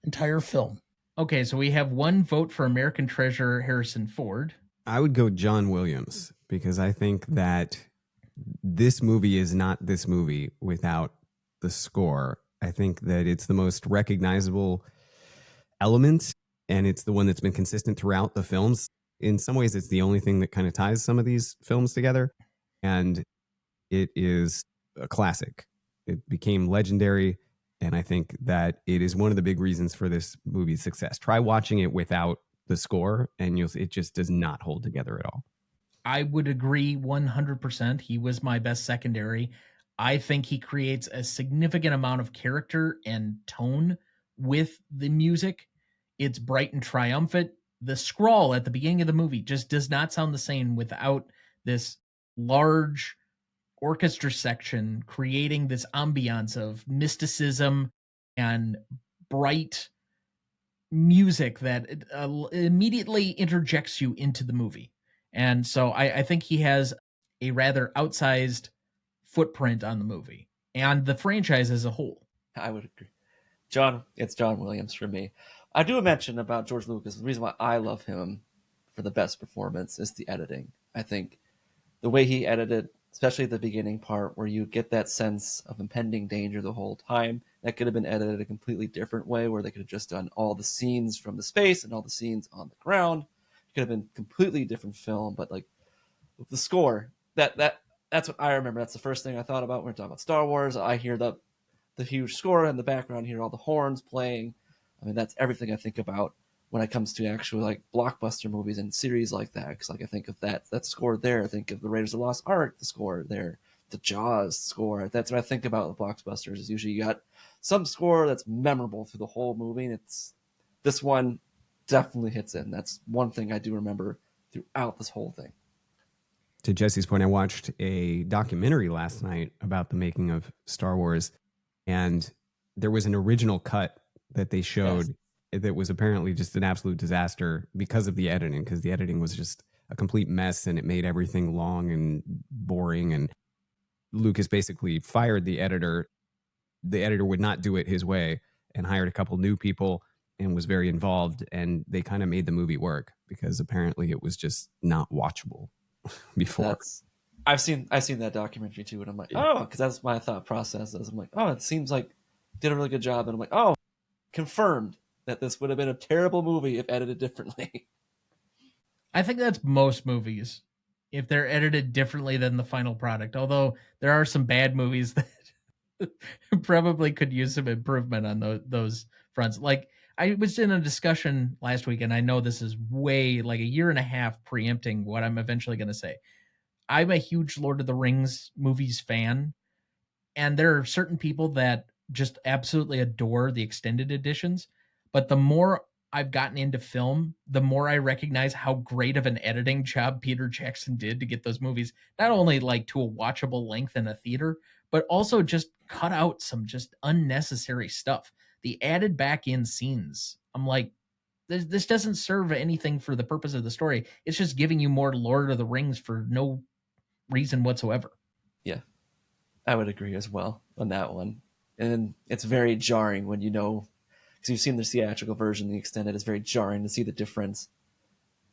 entire film. Okay, so we have one vote for American Treasure, Harrison Ford. I would go John Williams because I think that this movie is not this movie without the score. I think that it's the most recognizable element, and it's the one that's been consistent throughout the films. In some ways, it's the only thing that kind of ties some of these films together, and it is a classic. It became legendary, and I think that it is one of the big reasons for this movie's success. Try watching it without the score, and it just does not hold together at all. I would agree 100%. He was my best secondary. I think he creates a significant amount of character and tone with the music. It's bright and triumphant. The scrawl at the beginning of the movie just does not sound the same without this large orchestra section creating this ambiance of mysticism and bright music that immediately interjects you into the movie. And so I think he has a rather outsized footprint on the movie and the franchise as a whole. I would agree. It's John Williams for me. I do mention about George Lucas. The reason why I love him for the best performance is the editing. I think the way he edited, especially the beginning part where you get that sense of impending danger the whole time, that could have been edited a completely different way where they could have just done all the scenes from the space and all the scenes on the ground. It could have been completely different film, but like with the score, that's what I remember. That's the first thing I thought about when we're talking about Star Wars. I hear the huge score in the background, hear all the horns playing. I mean, that's everything I think about when it comes to actual like blockbuster movies and series like that. Because like I think of that score there. I think of the Raiders of the Lost Ark, the score there, the Jaws score. That's what I think about with blockbusters. Is usually you got some score that's memorable through the whole movie. And this one definitely hits in. That's one thing I do remember throughout this whole thing. To Jesse's point, I watched a documentary last night about the making of Star Wars, and there was an original cut that they showed that was apparently just an absolute disaster because of the editing, because the editing was just a complete mess and it made everything long and boring. And Lucas basically fired the editor. The editor would not do it his way and hired a couple new people and was very involved. And they kind of made the movie work because apparently it was just not watchable before. I've seen that documentary too, and I'm like, oh, because that's my thought process. I'm like, oh, it seems like did a really good job, and I'm like, oh, confirmed that this would have been a terrible movie if edited differently. I think that's most movies if they're edited differently than the final product. Although there are some bad movies that probably could use some improvement on those fronts. Like I was in a discussion last week, and I know this is way like a year and a half preempting what I'm eventually going to say. I'm a huge Lord of the Rings movies fan, and there are certain people that just absolutely adore the extended editions. But the more I've gotten into film, the more I recognize how great of an editing job Peter Jackson did to get those movies, not only like to a watchable length in a theater, but also just cut out some just unnecessary stuff. The added back in scenes. I'm like, this doesn't serve anything for the purpose of the story. It's just giving you more Lord of the Rings for no reason whatsoever. Yeah, I would agree as well on that one. And it's very jarring when because you've seen the theatrical version, the extended is very jarring to see the difference,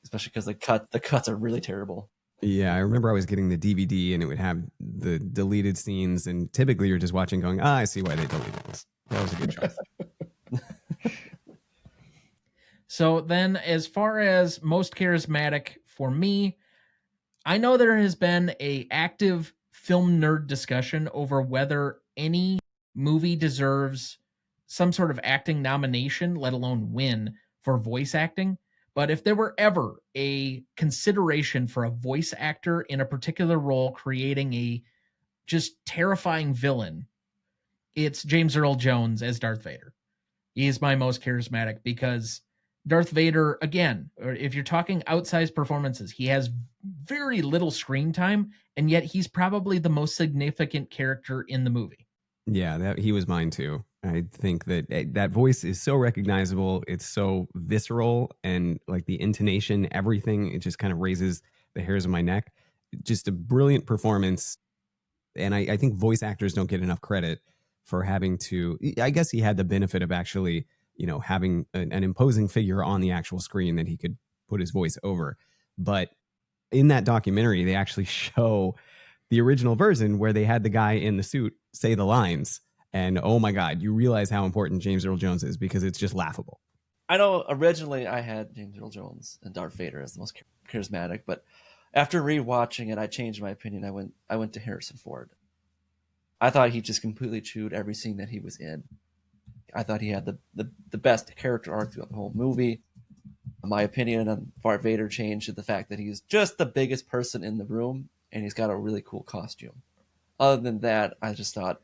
especially because the cuts are really terrible. Yeah, I remember I was getting the DVD and it would have the deleted scenes, and typically you're just watching going, I see why they deleted this. That was a good choice. So then, as far as most charismatic for me, I know there has been a active film nerd discussion over whether any movie deserves some sort of acting nomination, let alone win, for voice acting. But if there were ever a consideration for a voice actor in a particular role creating a just terrifying villain, it's James Earl Jones as Darth Vader. He is my most charismatic because Darth Vader, again, or if you're talking outsized performances, he has very little screen time, and yet he's probably the most significant character in the movie. Yeah, he was mine too. I think that voice is so recognizable. It's so visceral, and like the intonation, everything, it just kind of raises the hairs on my neck. Just a brilliant performance. And I think voice actors don't get enough credit for having to. I guess he had the benefit of actually, having an imposing figure on the actual screen that he could put his voice over. But in that documentary, they actually show the original version where they had the guy in the suit say the lines. And oh my God, you realize how important James Earl Jones is because it's just laughable. I know originally I had James Earl Jones and Darth Vader as the most charismatic, but after rewatching it, I changed my opinion. I went to Harrison Ford. I thought he just completely chewed every scene that he was in. I thought he had the best character arc throughout the whole movie. My opinion on Darth Vader changed to the fact that he's just the biggest person in the room, and he's got a really cool costume. Other than that, I just thought,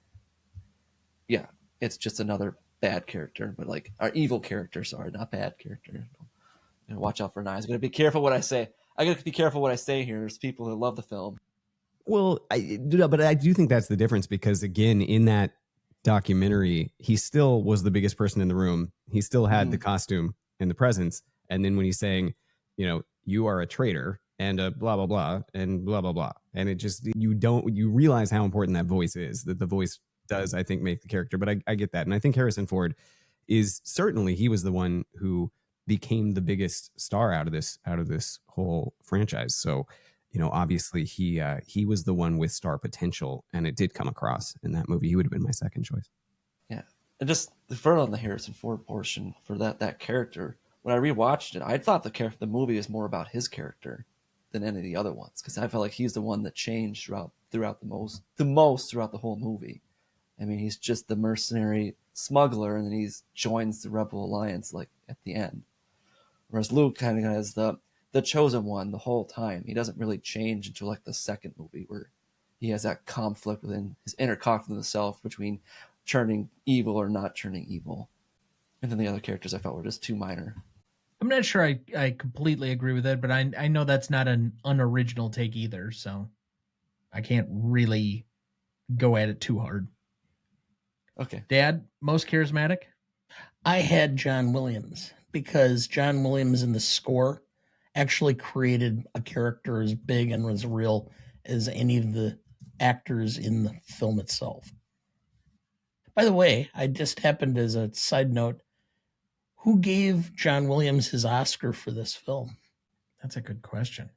yeah, it's just another bad character, but like our evil character, sorry, not bad character. Watch out for knives. I gotta be careful what I say. I gotta be careful what I say here. There's people who love the film. Well, but I do think that's the difference because again, in that documentary, he still was the biggest person in the room. He still had the costume and the presence. And then when he's saying, you are a traitor and a blah, blah, blah, and blah, blah, blah. And it just, you realize how important that voice is, that the voice does, I think, make the character. But I get that. And I think Harrison Ford is certainly, he was the one who became the biggest star out of this whole franchise. So, obviously he was the one with star potential, and it did come across in that movie. He would have been my second choice. Yeah, and just further on the Harrison Ford portion for that character. When I rewatched it, I thought the movie is more about his character than any of the other ones because I felt like he's the one that changed throughout the most throughout the whole movie. I mean, he's just the mercenary smuggler, and then he joins the Rebel Alliance like at the end. Whereas Luke kind of has the chosen one the whole time. He doesn't really change until like the second movie where he has that conflict within his inner conflict in himself between turning evil or not turning evil. And then the other characters I felt were just too minor. I'm not sure I completely agree with it, but I know that's not an unoriginal take either, so I can't really go at it too hard. Okay. Dad, most charismatic? I had John Williams because John Williams in the score actually created a character as big and as real as any of the actors in the film itself. By the way, I just happened as a side note, who gave John Williams his Oscar for this film? That's a good question.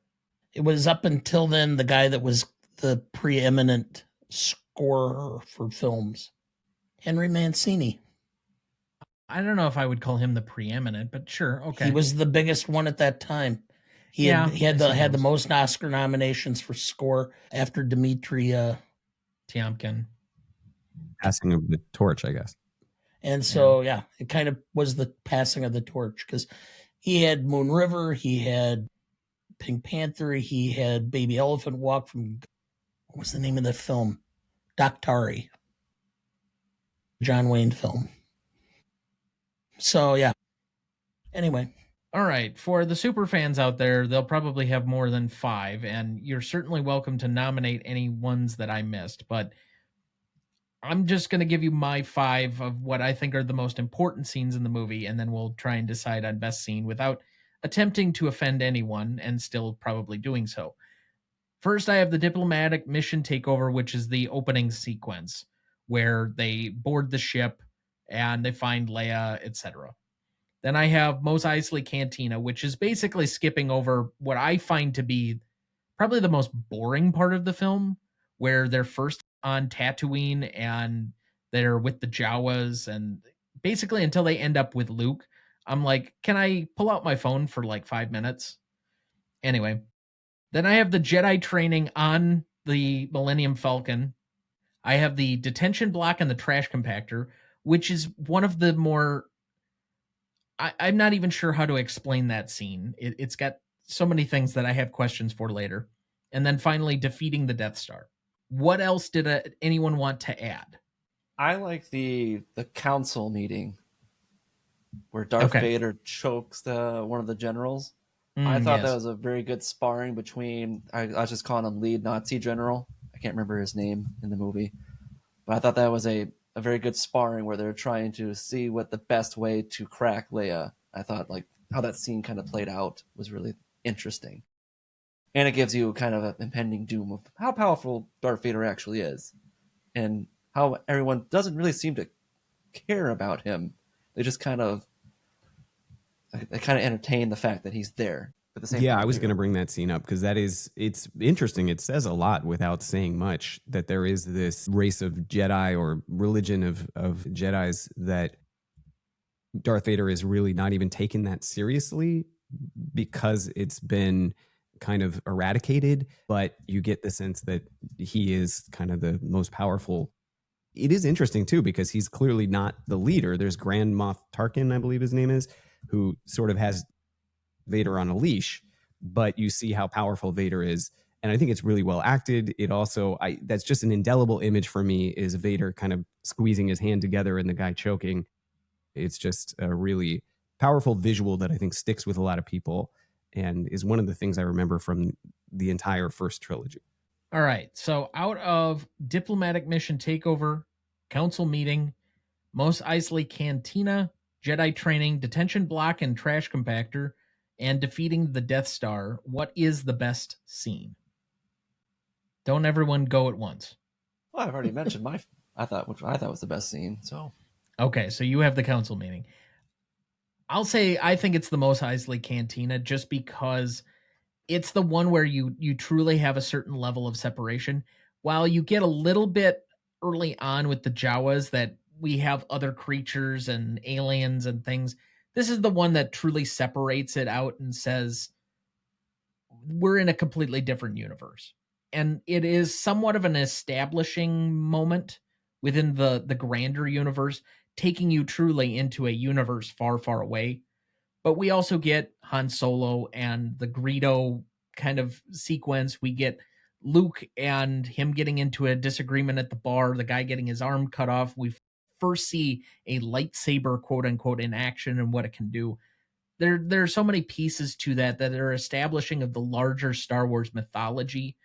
It was up until then the guy that was the preeminent scorer for films, Henry Mancini. I don't know if I would call him the preeminent, but sure, okay. He was the biggest one at that time. He had the most Oscar nominations for score after Dmitri Tiomkin. Passing of the torch, I guess. And so, it kind of was the passing of the torch because he had Moon River, he had Pink Panther, he had Baby Elephant Walk from, what was the name of the film? Daktari. John Wayne film. So, anyway. All right. For the super fans out there, they'll probably have more than 5, and you're certainly welcome to nominate any ones that I missed, but I'm just going to give you my 5 of what I think are the most important scenes in the movie, and then we'll try and decide on best scene without attempting to offend anyone and still probably doing so. First, I have the diplomatic mission takeover, which is the opening sequence where they board the ship and they find Leia, etc. Then I have Mos Eisley Cantina, which is basically skipping over what I find to be probably the most boring part of the film, where they're first on Tatooine and they're with the Jawas, and basically until they end up with Luke. I'm like, can I pull out my phone for like 5 minutes? Anyway, then I have the Jedi training on the Millennium Falcon. I have the detention block and the trash compactor, which is one of the more... I'm not even sure how to explain that scene. It's got so many things that I have questions for later. And then finally, defeating the Death Star. What else did anyone want to add? I like the council meeting where Darth Okay. Vader chokes one of the generals. I thought yes. that was a very good sparring between, I was just calling him lead Nazi general. I can't remember his name in the movie. But I thought that was a very good sparring where they're trying to see what the best way to crack Leia. I thought like how that scene kind of played out was really interesting. And it gives you kind of an impending doom of how powerful Darth Vader actually is. And how everyone doesn't really seem to care about him. They just kind of entertain the fact that he's there. At the same Yeah, time, I was going to bring that scene up because it's interesting. It says a lot without saying much that there is this race of Jedi or religion of Jedis that Darth Vader is really not even taken that seriously because it's been kind of eradicated, but you get the sense that he is kind of the most powerful. It is interesting too because he's clearly not the leader. There's Grand Moff Tarkin, I believe his name is, who sort of has Vader on a leash, but you see how powerful Vader is. And I think it's really well acted. It also, that's just an indelible image for me is Vader kind of squeezing his hand together and the guy choking. It's just a really powerful visual that I think sticks with a lot of people and is one of the things I remember from the entire first trilogy. All right. So out of diplomatic mission takeover, council meeting, Mos Eisley Cantina, Jedi training, detention block and trash compactor, and defeating the Death Star, what is the best scene? Don't everyone go at once. Well, I've already mentioned which I thought was the best scene. So Okay, so you have the council meeting. I'll say I think it's the Mos Eisley Cantina just because it's the one where you truly have a certain level of separation. While you get a little bit early on with the Jawas that we have other creatures and aliens and things, this is the one that truly separates it out and says we're in a completely different universe. And it is somewhat of an establishing moment within the grander universe, taking you truly into a universe far, far away. But we also get Han Solo and the Greedo kind of sequence. We get Luke and him getting into a disagreement at the bar, the guy getting his arm cut off. We first see a lightsaber, quote unquote, in action and what it can do. There are so many pieces to that are establishing of the larger Star Wars mythology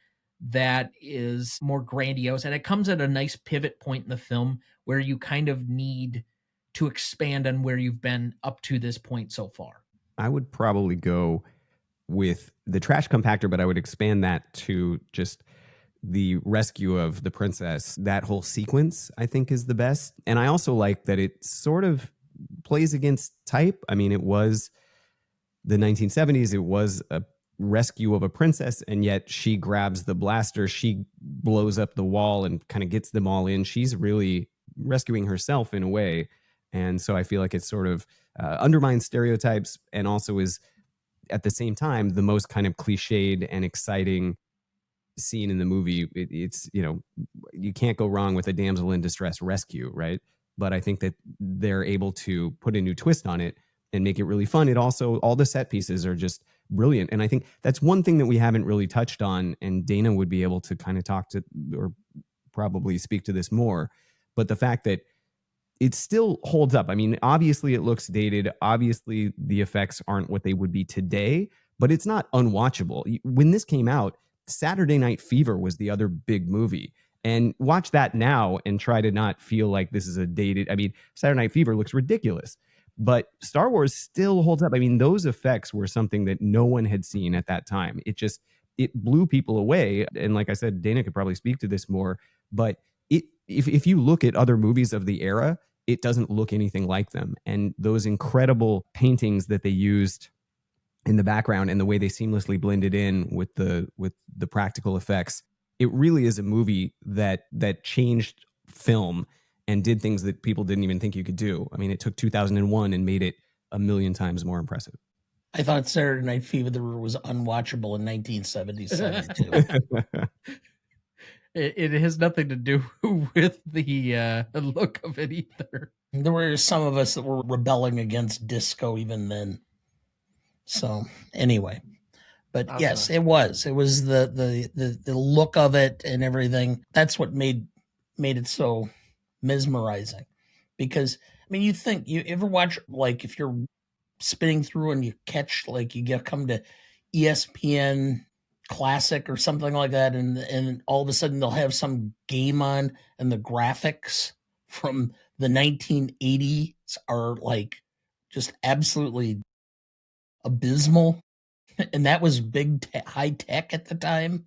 that is more grandiose. And it comes at a nice pivot point in the film where you kind of need to expand on where you've been up to this point so far. I would probably go with the trash compactor, but I would expand that to just the rescue of the princess. That whole sequence, I think, is the best. And I also like that it sort of plays against type. I mean, it was the 1970s. It was a rescue of a princess, and yet she grabs the blaster. She blows up the wall and kind of gets them all in. She's really rescuing herself in a way. And so I feel like it sort of undermines stereotypes and also is at the same time the most kind of cliched and exciting scene in the movie. It's, you know, you can't go wrong with a damsel in distress rescue, right? But I think that they're able to put a new twist on it and make it really fun. It also, all the set pieces are just brilliant. And I think that's one thing that we haven't really touched on, and Dana would be able to kind of talk to or probably speak to this more. But the fact that it still holds up. I mean, obviously it looks dated. Obviously the effects aren't what they would be today, but it's not unwatchable. When this came out, Saturday Night Fever was the other big movie. And watch that now and try to not feel like this is a dated. I mean, Saturday Night Fever looks ridiculous, but Star Wars still holds up. I mean, those effects were something that no one had seen at that time. It blew people away. And like I said, Dana could probably speak to this more, but if you look at other movies of the era, it doesn't look anything like them. And those incredible paintings that they used in the background and the way they seamlessly blended in with the practical effects, it really is a movie that changed film and did things that people didn't even think you could do. I mean, it took 2001 and made it a million times more impressive. I thought Saturday Night Fever was unwatchable in 1977 too. It has nothing to do with the look of it either. There were some of us that were rebelling against disco even then. So anyway, but Awesome. Yes, it was. It was the look of it and everything. That's what made it so mesmerizing. Because I mean, you ever watch, like, if you're spinning through and you catch, like, come to ESPN Classic or something like that, and all of a sudden they'll have some game on, and the graphics from the 1980s are like just absolutely abysmal, and that was high tech at the time.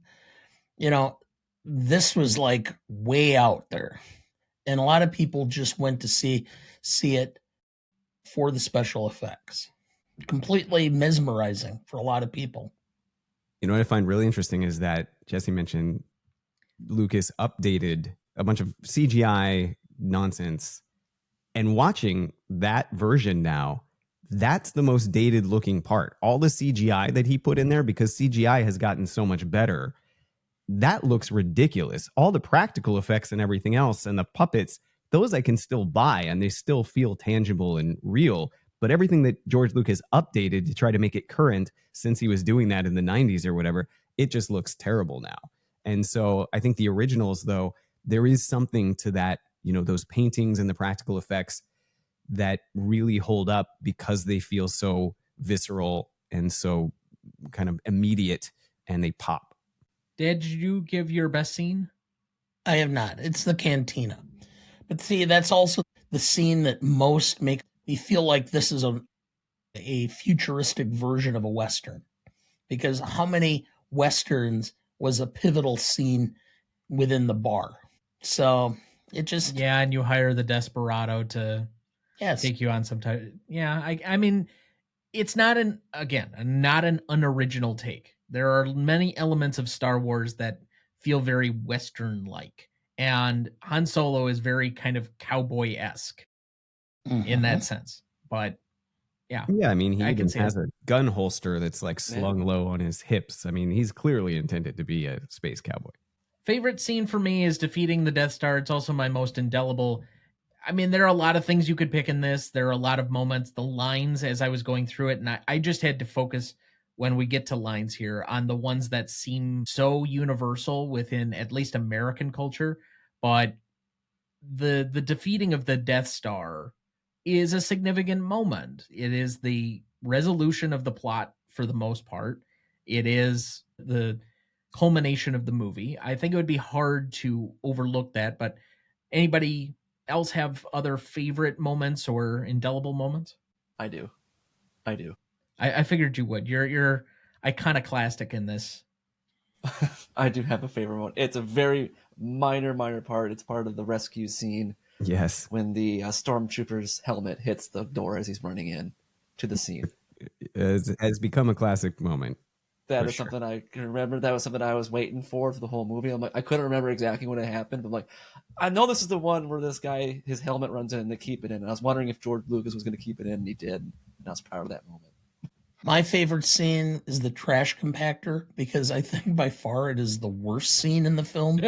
This was like way out there, and a lot of people just went to see it for the special effects. Completely mesmerizing for a lot of people. You know what I find really interesting is that Jesse mentioned Lucas updated a bunch of CGI nonsense, and watching that version now, that's the most dated looking part. All the CGI that he put in there, because CGI has gotten so much better, that looks ridiculous. All the practical effects and everything else and the puppets, those I can still buy and they still feel tangible and real. But everything that George Lucas updated to try to make it current, since he was doing that in the 90s or whatever, it just looks terrible now. And so I think the originals, though, there is something to that, those paintings and the practical effects that really hold up because they feel so visceral and so kind of immediate, and they pop. Did you give your best scene? I have not. It's the cantina. But see, that's also the scene that most make me feel like this is a futuristic version of a Western. Because how many Westerns was a pivotal scene within the bar? So it just... Yeah, and you hire the desperado to take you on some type... Yeah, I mean, it's not an unoriginal take. There are many elements of Star Wars that feel very Western-like. And Han Solo is very kind of cowboy-esque in that sense. But yeah. Yeah, I mean, he even has a gun holster that's like slung low on his hips. I mean, he's clearly intended to be a space cowboy. Favorite scene for me is defeating the Death Star. It's also my most indelible. I mean, there are a lot of things you could pick in this. There are a lot of moments, the lines as I was going through it. And I just had to focus when we get to lines here on the ones that seem so universal within at least American culture. But the defeating of the Death Star is a significant moment. It is the resolution of the plot for the most part. It is the culmination of the movie. I think it would be hard to overlook that, but anybody else have other favorite moments or indelible moments? I do. I figured you would. You're iconoclastic in this. I do have a favorite moment. It's a very minor part. It's part of the rescue scene. Yes. When the stormtrooper's helmet hits the door as he's running in to the scene. Has become a classic moment. That is something I can remember. That was something I was waiting for the whole movie. I'm like, I couldn't remember exactly when it happened, but like, I know this is the one where this guy, his helmet runs in and they keep it in. And I was wondering if George Lucas was going to keep it in, and he did. And I was proud of that moment. My favorite scene is the trash compactor, because I think by far it is the worst scene in the film.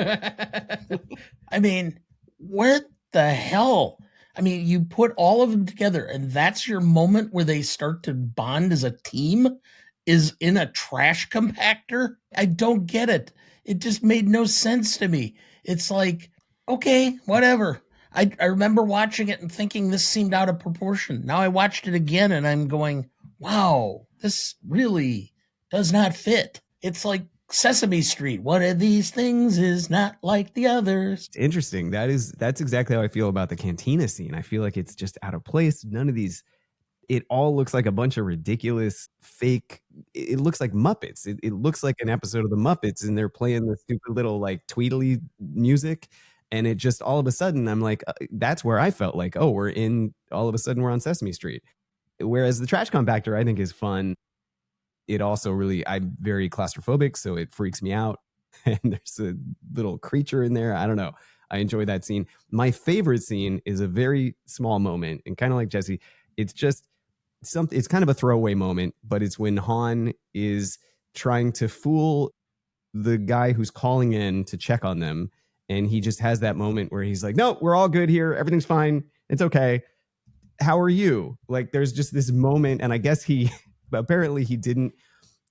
I mean, what the hell? I mean, you put all of them together and that's your moment where they start to bond as a team, is in a trash compactor? I don't get it. It just made no sense to me. It's like, okay, whatever. I remember watching it and thinking this seemed out of proportion. Now I watched it again and I'm going, wow, this really does not fit. It's like Sesame Street. One of these things is not like the others. Interesting. That's exactly how I feel about the cantina scene. I feel like it's just out of place. None of these, it all looks like a bunch of ridiculous fake. It looks like Muppets. It looks like an episode of the Muppets, and they're playing the stupid little like tweedly music. And it just all of a sudden, I'm like, that's where I felt like, oh, all of a sudden we're on Sesame Street. Whereas the trash compactor, I think, is fun. It also I'm very claustrophobic, so it freaks me out. And there's a little creature in there. I don't know. I enjoy that scene. My favorite scene is a very small moment, and kind of like Jesse, it's just it's kind of a throwaway moment, but it's when Han is trying to fool the guy who's calling in to check on them. And he just has that moment where he's like, no, we're all good here. Everything's fine. It's okay. How are you? Like, there's just this moment. And I guess apparently he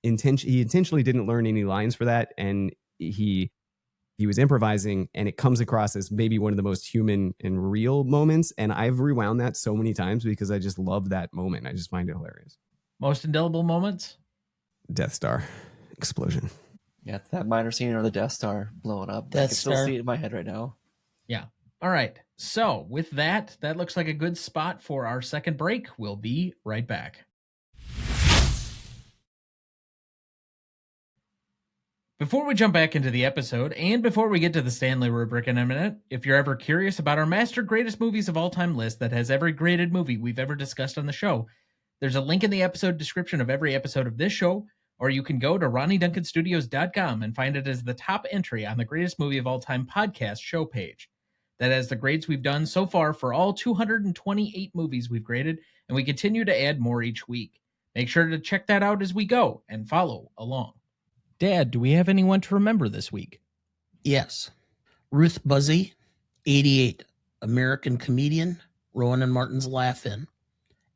intentionally didn't learn any lines for that. And he he was improvising, and it comes across as maybe one of the most human and real moments. And I've rewound that so many times because I just love that moment. I just find it hilarious. Most indelible moments? Death Star explosion. Yeah, it's that minor scene or the Death Star blowing up. I Death can still Star. see it in my head right now. Yeah. All right. So with that looks like a good spot for our second break. We'll be right back. Before we jump back into the episode, and before we get to the Stanley rubric in a minute, if you're ever curious about our Master Greatest Movies of All Time list that has every graded movie we've ever discussed on the show, there's a link in the episode description of every episode of this show, or you can go to RonnieDuncanStudios.com and find it as the top entry on the Greatest Movie of All Time podcast show page. That has the grades we've done so far for all 228 movies we've graded, and we continue to add more each week. Make sure to check that out as we go and follow along. Dad, do we have anyone to remember this week? Yes. Ruth Buzzy, 88, American comedian, Rowan and Martin's Laugh-In,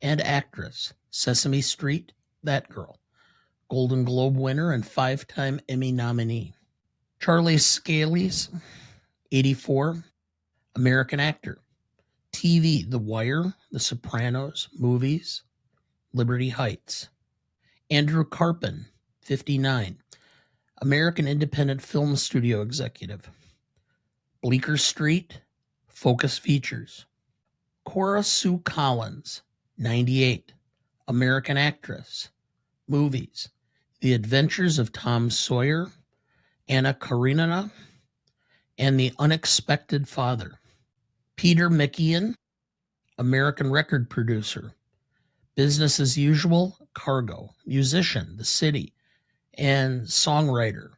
and actress, Sesame Street, That Girl, Golden Globe winner and 5-time Emmy nominee. Charlie Scales, 84, American actor, TV, The Wire, The Sopranos, movies, Liberty Heights. Andrew Carpin, 59, American independent film studio executive. Bleecker Street, Focus Features. Cora Sue Collins, 98, American actress. Movies, The Adventures of Tom Sawyer, Anna Karenina, and The Unexpected Father. Peter McKeon, American record producer. Business as Usual, Cargo. Musician, The City, and songwriter,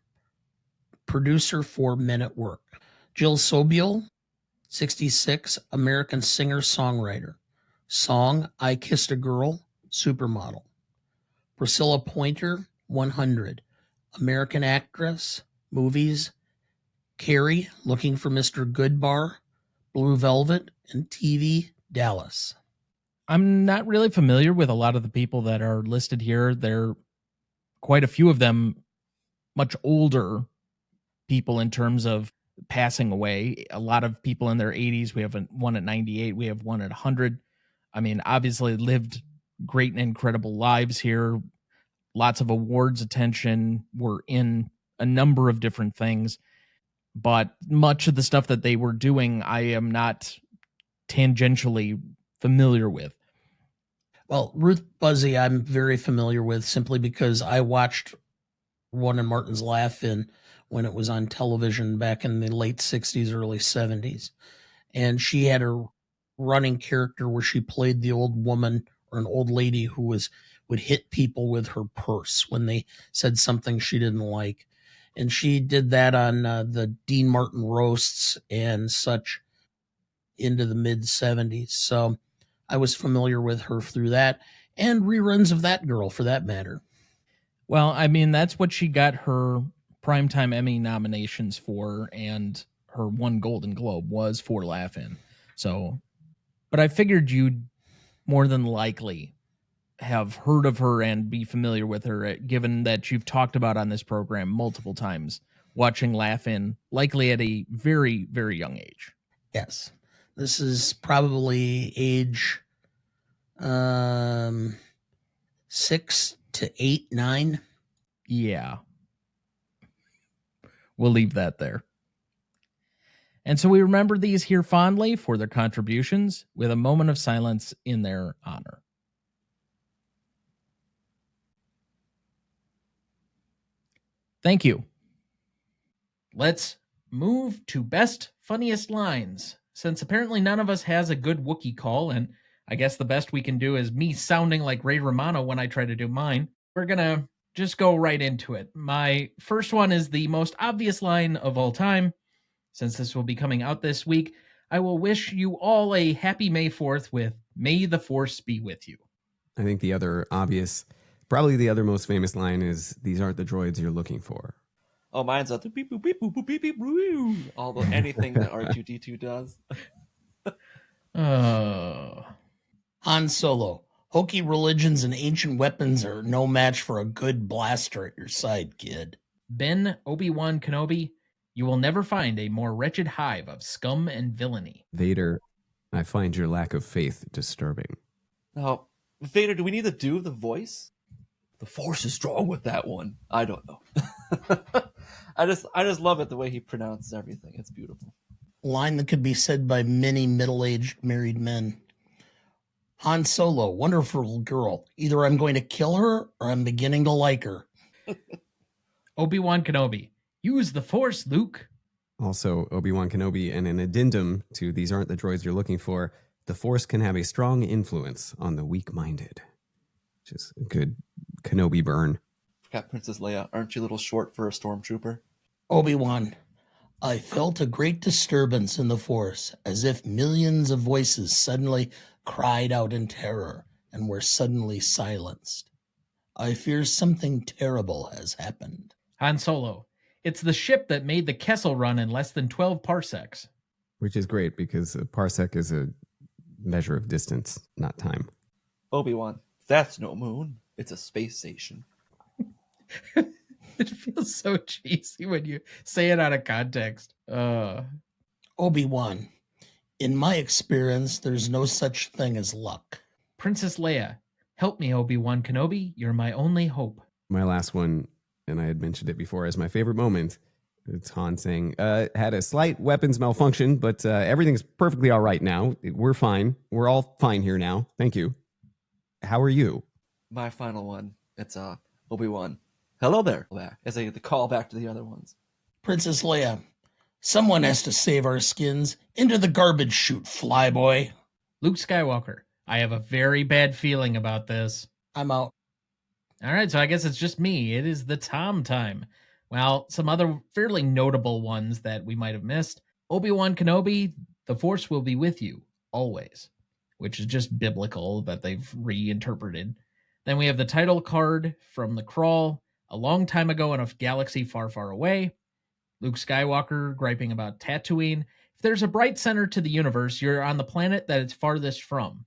producer for Men at Work. Jill Sobel, 66, American singer-songwriter. Song, I Kissed a Girl, supermodel. Priscilla Pointer, 100, American actress. Movies, Carrie, Looking for Mr. Goodbar, Blue Velvet, and TV, Dallas. I'm not really familiar with a lot of the people that are listed here. They're quite a few of them much older people in terms of passing away. A lot of people in their 80s. We have one at 98. We have one at 100. I mean, obviously lived great and incredible lives here. Lots of awards attention. Were in a number of different things. But much of the stuff that they were doing, I am not tangentially familiar with. Well, Ruth Buzzy, I'm very familiar with simply because I watched Rowan and Martin's Laugh-In when it was on television back in the late 60s, early 70s. And she had a running character where she played the old woman or an old lady who would hit people with her purse when they said something she didn't like. And she did that on the Dean Martin roasts and such into the mid 70s. So I was familiar with her through that and reruns of That Girl for that matter. Well, I mean, that's what she got her Primetime Emmy nominations for, and her one Golden Globe was for Laugh-In. So, but I figured you'd more than likely have heard of her and be familiar with her, given that you've talked about on this program multiple times, watching Laugh-In, likely at a very, very young age. Yes. This is probably age 6 to 8, 9. Yeah. We'll leave that there. And so we remember these here fondly for their contributions with a moment of silence in their honor. Thank you. Let's move to best funniest lines. Since apparently none of us has a good Wookiee call, and I guess the best we can do is me sounding like Ray Romano when I try to do mine, we're going to just go right into it. My first one is the most obvious line of all time. Since this will be coming out this week, I will wish you all a happy May 4th with May the Force be with you. I think the other obvious, probably the other most famous line is, "These aren't the droids you're looking for." Oh, mine's up the beep boop beep boop boop beep beep woo. Although anything that R2-D2 does. Han Solo. Hokey religions and ancient weapons are no match for a good blaster at your side, kid. Ben Obi-Wan Kenobi, You will never find a more wretched hive of scum and villainy. Vader, I find your lack of faith disturbing. Now, Vader, do we need to do the voice? The Force is strong with that one. I don't know. I just love it the way he pronounces everything. It's beautiful. Line that could be said by many middle-aged married men. Han Solo, wonderful girl. Either I'm going to kill her or I'm beginning to like her. Obi-Wan Kenobi, use the Force, Luke. Also, Obi-Wan Kenobi, and an addendum to these aren't the droids you're looking for, the Force can have a strong influence on the weak-minded. Just a good Kenobi burn. Forgot Princess Leia. Aren't you a little short for a stormtrooper? Obi-Wan, I felt a great disturbance in the Force, as if millions of voices suddenly cried out in terror and were suddenly silenced. I fear something terrible has happened. Han Solo, it's the ship that made the Kessel run in less than 12 parsecs. Which is great because a parsec is a measure of distance, not time. Obi-Wan, that's no moon. It's a space station. It feels so cheesy when you say it out of context. Obi-Wan, in my experience, there's no such thing as luck. Princess Leia, help me, Obi-Wan Kenobi. You're my only hope. My last one, and I had mentioned it before as my favorite moment, it's Han saying, had a slight weapons malfunction, but everything's perfectly all right now. We're fine. We're all fine here now. Thank you. How are you? My final one. It's Obi-Wan. Hello there. Back as I get the call back to the other ones. Princess Leia, someone has to save our skins. Into the garbage chute, flyboy. Luke Skywalker, I have a very bad feeling about this. I'm out. All right, so I guess it's just me. It is the Tom time. Well, some other fairly notable ones that we might have missed. Obi-Wan Kenobi, the Force will be with you, always, which is just biblical that they've reinterpreted. Then we have the title card from the crawl, a long time ago in a galaxy far, far away. Luke Skywalker griping about Tatooine. If there's a bright center to the universe, you're on the planet that it's farthest from.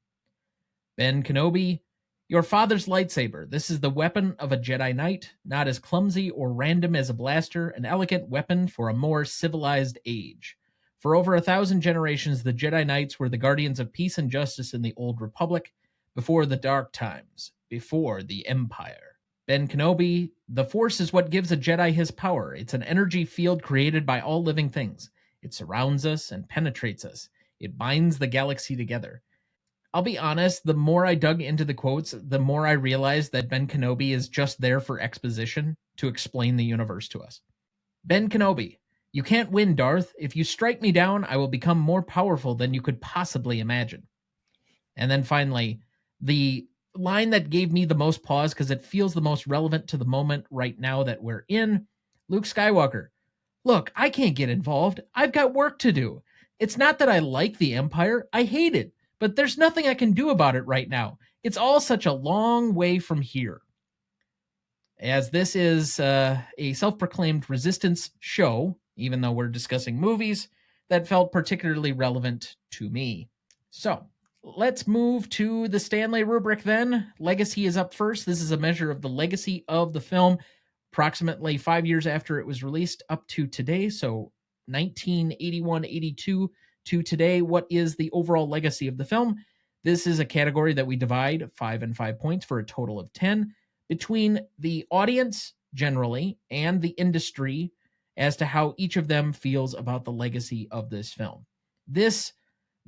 Ben Kenobi, your father's lightsaber. This is the weapon of a Jedi Knight, not as clumsy or random as a blaster, an elegant weapon for a more civilized age. For over 1,000 generations, the Jedi Knights were the guardians of peace and justice in the Old Republic, before the Dark Times, before the Empire. Ben Kenobi, the Force is what gives a Jedi his power. It's an energy field created by all living things. It surrounds us and penetrates us. It binds the galaxy together. I'll be honest, the more I dug into the quotes, the more I realized that Ben Kenobi is just there for exposition to explain the universe to us. Ben Kenobi, you can't win, Darth. If you strike me down, I will become more powerful than you could possibly imagine. And then finally, the line that gave me the most pause because it feels the most relevant to the moment right now that we're in. Luke Skywalker, look, I can't get involved. I've got work to do. It's not that I like the Empire. I hate it. But there's nothing I can do about it right now. It's all such a long way from here. As this is a self-proclaimed resistance show, even though we're discussing movies, that felt particularly relevant to me. So, let's move to the Stanley rubric then. Legacy is up first. This is a measure of the legacy of the film, approximately 5 years after it was released up to today. So 1981-82 to today. What is the overall legacy of the film? This is a category that we divide 5 and 5 points for a total of 10 between the audience generally and the industry as to how each of them feels about the legacy of this film. This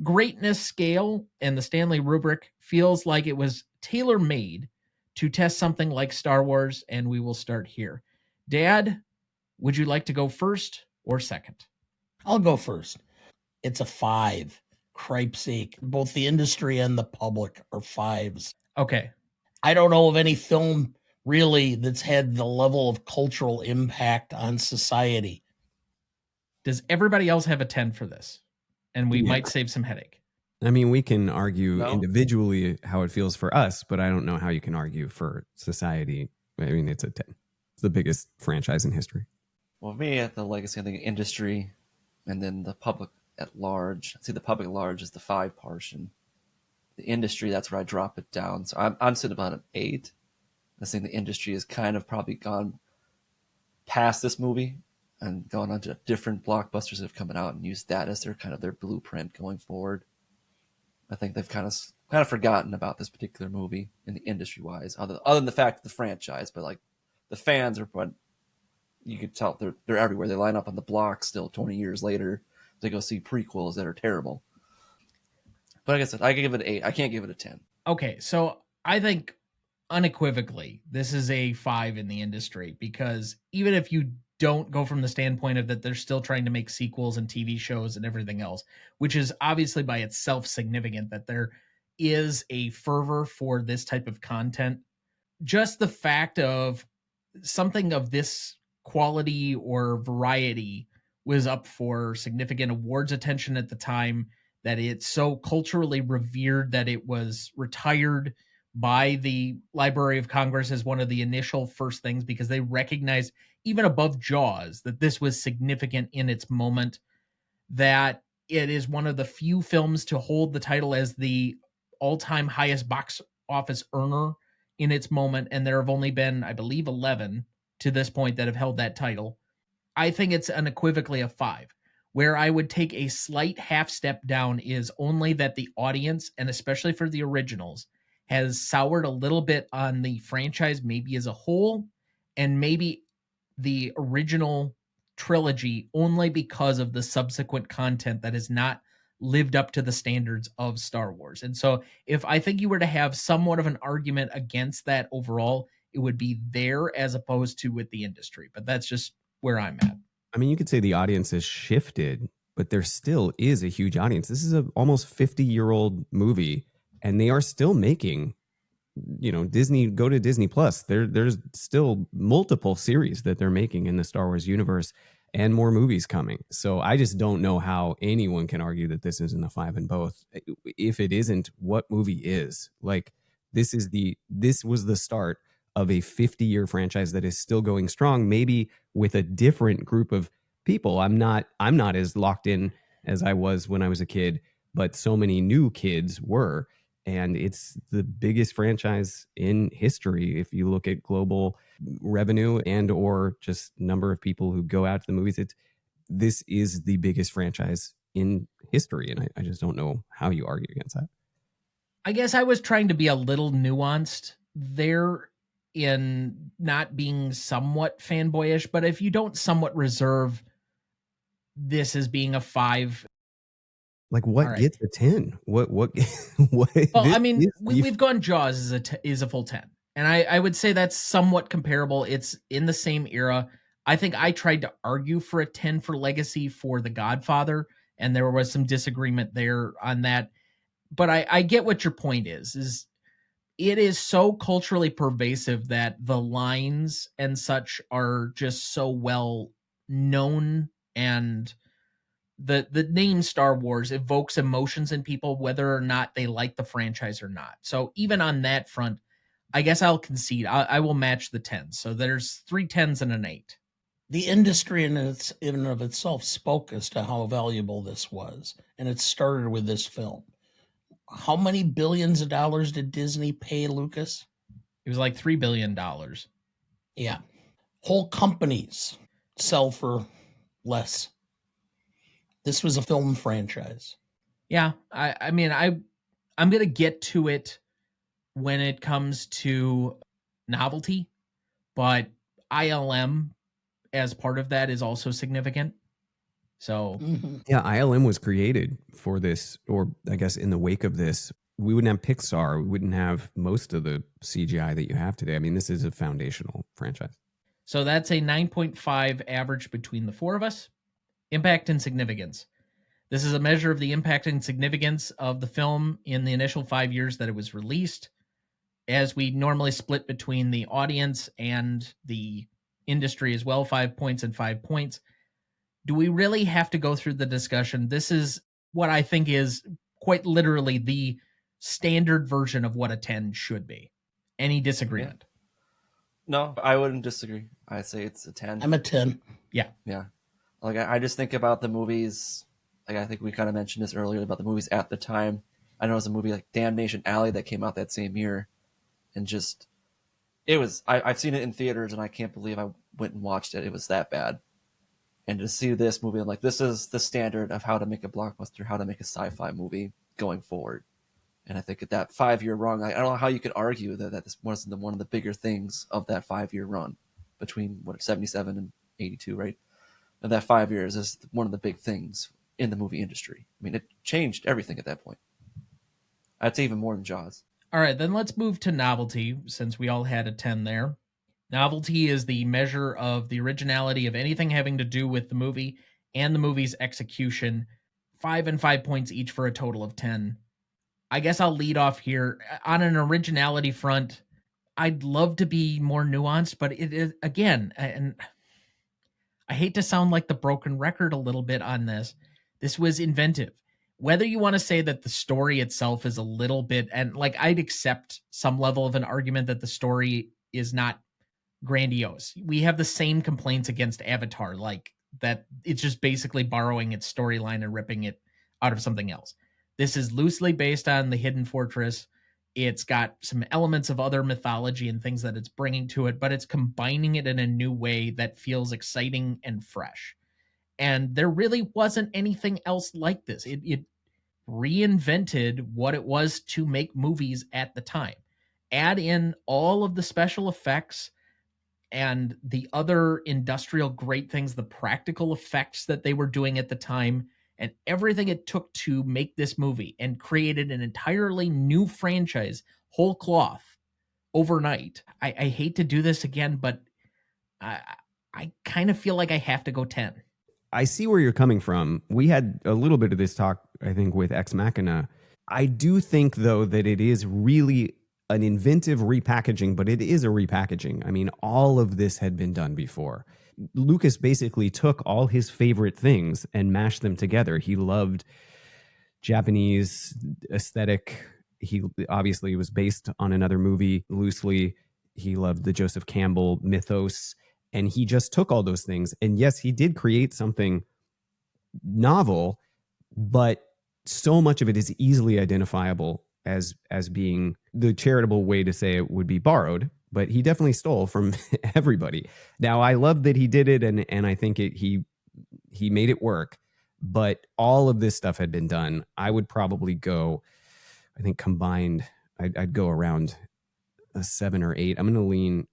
greatness scale and the Stanley rubric feels like it was tailor-made to test something like Star Wars, and we will start here. Dad, would you like to go first or second? I'll go first. It's a 5. Cripe's sake. Both the industry and the public are 5s. Okay. I don't know of any film really that's had the level of cultural impact on society. Does everybody else have a 10 for this? And we Yeah. might save some headache. I mean, we can argue No. individually how it feels for us, but I don't know how you can argue for society. I mean, it's a 10. It's the biggest franchise in history. Well, for me, at the legacy, I think industry, and then the public at large. I'd say the public at large is the 5 portion. The industry, that's where I drop it down. So I'm sitting about an 8. I think the industry has kind of probably gone past this movie. and gone on to different blockbusters that have come out and used that as their kind of their blueprint going forward. I think they've kind of forgotten about this particular movie in the industry wise, other than the fact of the franchise. But like the fans are what you could tell they're everywhere. They line up on the block still 20 years later to go see prequels that are terrible. But like I said, I can give it an 8. I can't give it a 10. Okay, so I think unequivocally this is a 5 in the industry, because even if you don't go from the standpoint of that they're still trying to make sequels and TV shows and everything else, which is obviously by itself significant that there is a fervor for this type of content, just the fact of something of this quality or variety was up for significant awards attention at the time, that it's so culturally revered that it was retired by the Library of Congress as one of the initial first things, because they recognized, even above Jaws, that this was significant in its moment, that it is one of the few films to hold the title as the all-time highest box office earner in its moment, and there have only been, I believe, 11 to this point that have held that title. I think it's unequivocally a 5. Where I would take a slight half step down is only that the audience, and especially for the originals, has soured a little bit on the franchise maybe as a whole, and maybe the original trilogy only because of the subsequent content that has not lived up to the standards of Star Wars. And so if I think you were to have somewhat of an argument against that overall, it would be there as opposed to with the industry. But that's just where I'm at. I mean, you could say the audience has shifted, but there still is a huge audience. This is a almost 50-year-old movie, and they are still making, Disney, go to Disney Plus. There's still multiple series that they're making in the Star Wars universe and more movies coming. So I just don't know how anyone can argue that this isn't a 5 in both. If it isn't, what movie is? Like, this was the start of a 50-year franchise that is still going strong, maybe with a different group of people. I'm not as locked in as I was when I was a kid, but so many new kids were. And it's the biggest franchise in history if you look at global revenue and or just number of people who go out to the movies. This is the biggest franchise in history, and I just don't know how you argue against that. I guess I was trying to be a little nuanced there in not being somewhat fanboyish, but if you don't somewhat reserve this as being a 5, like what right, gets a 10? What? Well, I mean, we've gone Jaws is a full 10, and I would say that's somewhat comparable. It's in the same era. I think I tried to argue for a 10 for Legacy for The Godfather, and there was some disagreement there on that. But I get what your point is it is so culturally pervasive that the lines and such are just so well known, and the name Star Wars evokes emotions in people whether or not they like the franchise or not. So even on that front, I guess I'll concede. I will match the 10. So there's 3 10s and an 8. The industry in and of itself spoke as to how valuable this was, and it started with this film. How many billions of dollars did Disney pay Lucas? It was like $3 billion. Yeah. Whole companies sell for less. This was a film franchise. Yeah. I mean, I'm going to get to it when it comes to novelty, but ILM as part of that is also significant. So yeah, ILM was created for this, or I guess in the wake of this. We wouldn't have Pixar. We wouldn't have most of the CGI that you have today. I mean, this is a foundational franchise. So that's a 9.5 average between the 4 of us. Impact and significance. This is a measure of the impact and significance of the film in the initial 5 years that it was released, as we normally split between the audience and the industry as well, 5 points and 5 points. Do we really have to go through the discussion? This is what I think is quite literally the standard version of what a 10 should be. Any disagreement? No, I wouldn't disagree. I'd say it's a 10. I'm a 10. Yeah. Like, I just think about the movies. Like, I think we kind of mentioned this earlier about the movies at the time. I know it was a movie like Damnation Alley that came out that same year. And just, it was, I've seen it in theaters and I can't believe I went and watched it. It was that bad. And to see this movie, I'm like, this is the standard of how to make a blockbuster, how to make a sci-fi movie going forward. And I think at that 5-year run, I don't know how you could argue that this wasn't one of the bigger things of that 5-year run between 77 and 82, right? And that 5 years is one of the big things in the movie industry. I mean, it changed everything at that point. I'd say even more than Jaws. All right, then let's move to novelty, since we all had a 10 there. Novelty is the measure of the originality of anything having to do with the movie and the movie's execution. 5 and 5 points each for a total of 10. I guess I'll lead off here. On an originality front, I'd love to be more nuanced, but it is, again, and I hate to sound like the broken record a little bit on this. This was inventive. Whether you want to say that the story itself is a little bit, and like I'd accept some level of an argument that the story is not grandiose. We have the same complaints against Avatar, like that it's just basically borrowing its storyline and ripping it out of something else. This is loosely based on the Hidden Fortress. It's got some elements of other mythology and things that it's bringing to it, but it's combining it in a new way that feels exciting and fresh. And there really wasn't anything else like this. It reinvented what it was to make movies at the time. Add in all of the special effects and the other industrial great things, the practical effects that they were doing at the time, and everything it took to make this movie, and created an entirely new franchise, whole cloth, overnight. I hate to do this again, but I kind of feel like I have to go 10. I see where you're coming from. We had a little bit of this talk, I think, with Ex Machina. I do think, though, that it is really an inventive repackaging, but it is a repackaging. I mean, all of this had been done before. Lucas basically took all his favorite things and mashed them together. He loved Japanese aesthetic. He obviously was based on another movie loosely. He loved the Joseph Campbell mythos. And he just took all those things. And yes, he did create something novel, but so much of it is easily identifiable as being, the charitable way to say it would be, borrowed. But he definitely stole from everybody. Now, I love that he did it, and I think he made it work. But all of this stuff had been done. I would probably go, I think combined, I'd go around a 7 or 8. I'm going to lean.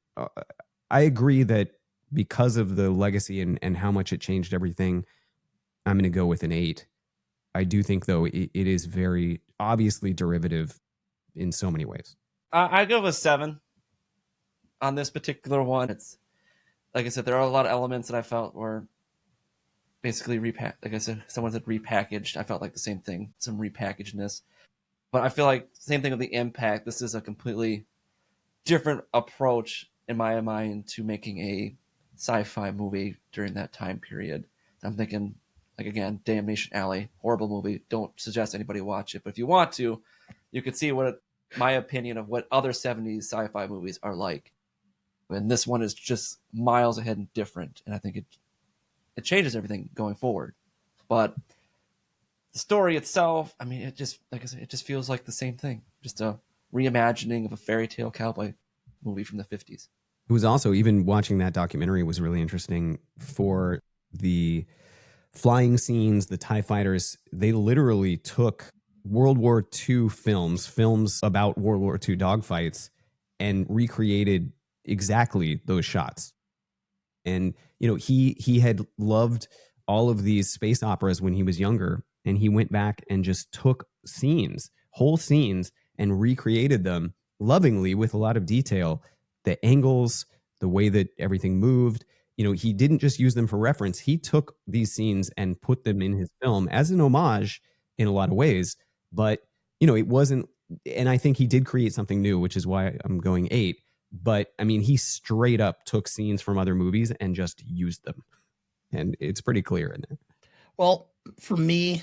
I agree that because of the legacy and how much it changed everything, I'm going to go with an 8. I do think, though, it is very obviously derivative in so many ways. I'd go with 7 on this particular one. It's, like I said, there are a lot of elements that I felt were basically like I said, someone said repackaged. I felt like the same thing, some repackagedness. But I feel like same thing with the impact. This is a completely different approach in my mind to making a sci-fi movie during that time period. I'm thinking, like, again, Damnation Alley, horrible movie. Don't suggest anybody watch it, but if you want to, you can see my opinion of what other 70s sci-fi movies are like. And this one is just miles ahead and different, and I think it changes everything going forward. But the story itself, I mean, it just, like I said, it just feels like the same thing. Just a reimagining of a fairy tale cowboy movie from the 50s. It was also, even watching that documentary was really interesting for the flying scenes, the TIE fighters. They literally took World War II films about World War II dogfights, and recreated exactly those shots. And, you know, he had loved all of these space operas when he was younger, and he went back and just took whole scenes, and recreated them lovingly with a lot of detail. The angles, the way that everything moved, you know, he didn't just use them for reference. He took these scenes and put them in his film as an homage in a lot of ways. But, you know, it wasn't, and I think he did create something new, which is why I'm going 8. But I mean, he straight up took scenes from other movies and just used them. And it's pretty clear in there. Well, for me,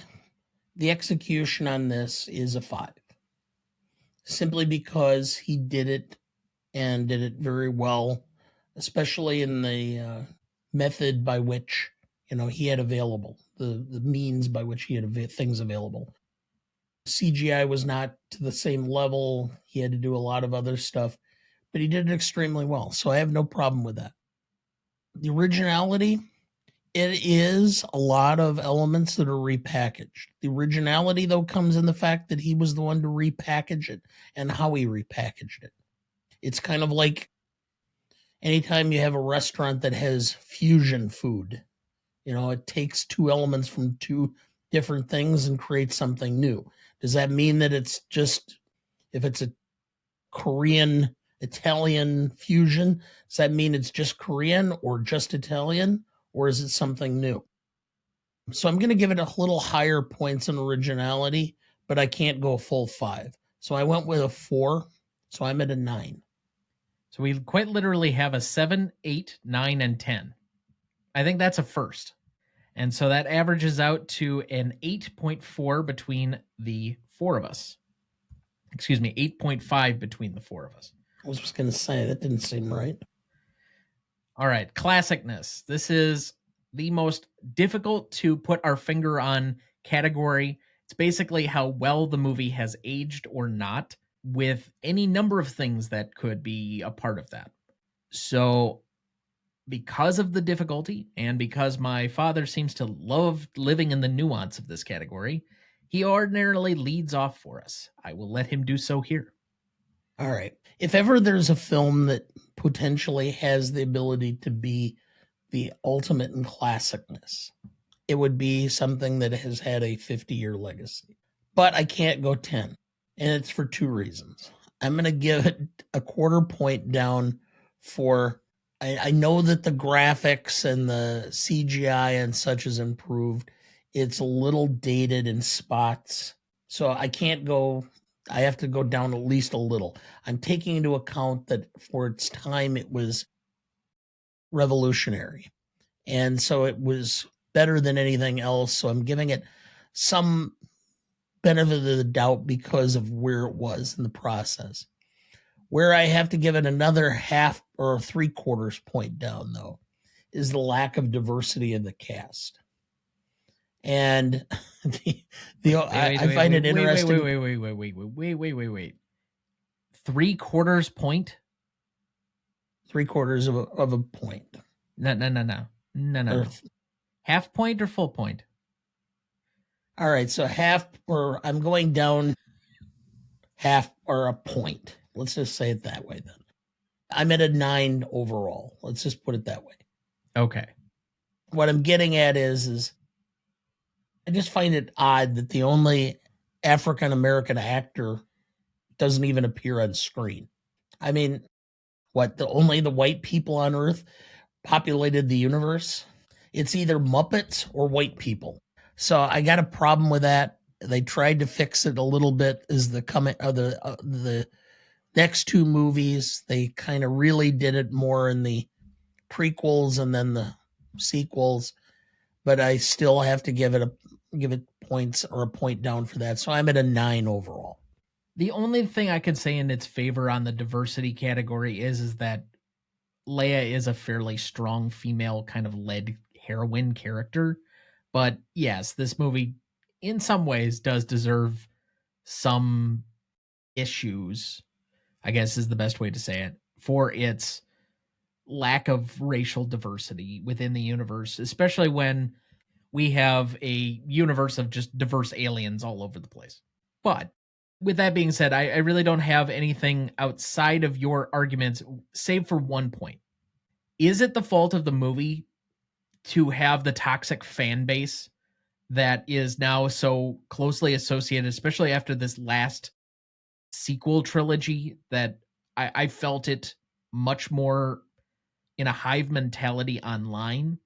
the execution on this is a 5. Simply because he did it, and did it very well, especially in the method by which, you know, he had available, the means by which he had things available. CGI was not to the same level. He had to do a lot of other stuff, but he did it extremely well. So I have no problem with that. The originality It is a lot of elements that are repackaged. The originality, though, comes in the fact that he was the one to repackage it and how he repackaged it. It's kind of like anytime you have a restaurant that has fusion food, it takes two elements from two different things and creates something new. Does that mean that it's just, if it's a Korean Italian fusion, does that mean it's just Korean or just Italian, or is it something new? So I'm going to give it a little higher points in originality, but I can't go full 5. So I went with a 4. So I'm at a 9. So we quite literally have a 7, 8, 9, and 10. I think that's a first. And so that averages out to an 8.4 between the four of us. Excuse me, 8.5 between the four of us. I was just going to say, that didn't seem right. All right, classicness. This is the most difficult to put our finger on category. It's basically how well the movie has aged or not, with any number of things that could be a part of that. So because of the difficulty, and because my father seems to love living in the nuance of this category, he ordinarily leads off for us. I will let him do so here. All right. If ever there's a film that potentially has the ability to be the ultimate in classicness, it would be something that has had a 50-year legacy. But I can't go 10, and it's for 2 reasons. I'm going to give it a 1/4 point down for, I know that the graphics and the CGI and such is improved. It's a little dated in spots. So I have to go down at least a little. I'm taking into account that for its time, it was revolutionary. And so it was better than anything else. So I'm giving it some benefit of the doubt because of where it was in the process. Where I have to give it another 1/2 or 3/4 point down, though, is the lack of diversity in the cast. And I find it interesting. Wait. 3/4 point? 3/4 of a point. No. Half point or full point? All right, so I'm going down 1/2 or a point. Let's just say it that way then. I'm at a 9 overall. Let's just put it that way. Okay. What I'm getting at is I just find it odd that the only African-American actor doesn't even appear on screen. I mean, only the white people on Earth populated the universe? It's either Muppets or white people. So I got a problem with that. They tried to fix it a little bit as the next 2 movies. They kind of really did it more in the prequels and then the sequels, but I still have to give it points or a point down for that. So I'm at a 9 overall. The only thing I could say in its favor on the diversity category is that Leia is a fairly strong female kind of led heroine character. But yes, this movie in some ways does deserve some issues, I guess is the best way to say it, for its lack of racial diversity within the universe, especially when we have a universe of just diverse aliens all over the place. But with that being said, I really don't have anything outside of your arguments, save for 1 point. Is it the fault of the movie to have the toxic fan base that is now so closely associated, especially after this last sequel trilogy, that I felt it much more in a hive mentality online?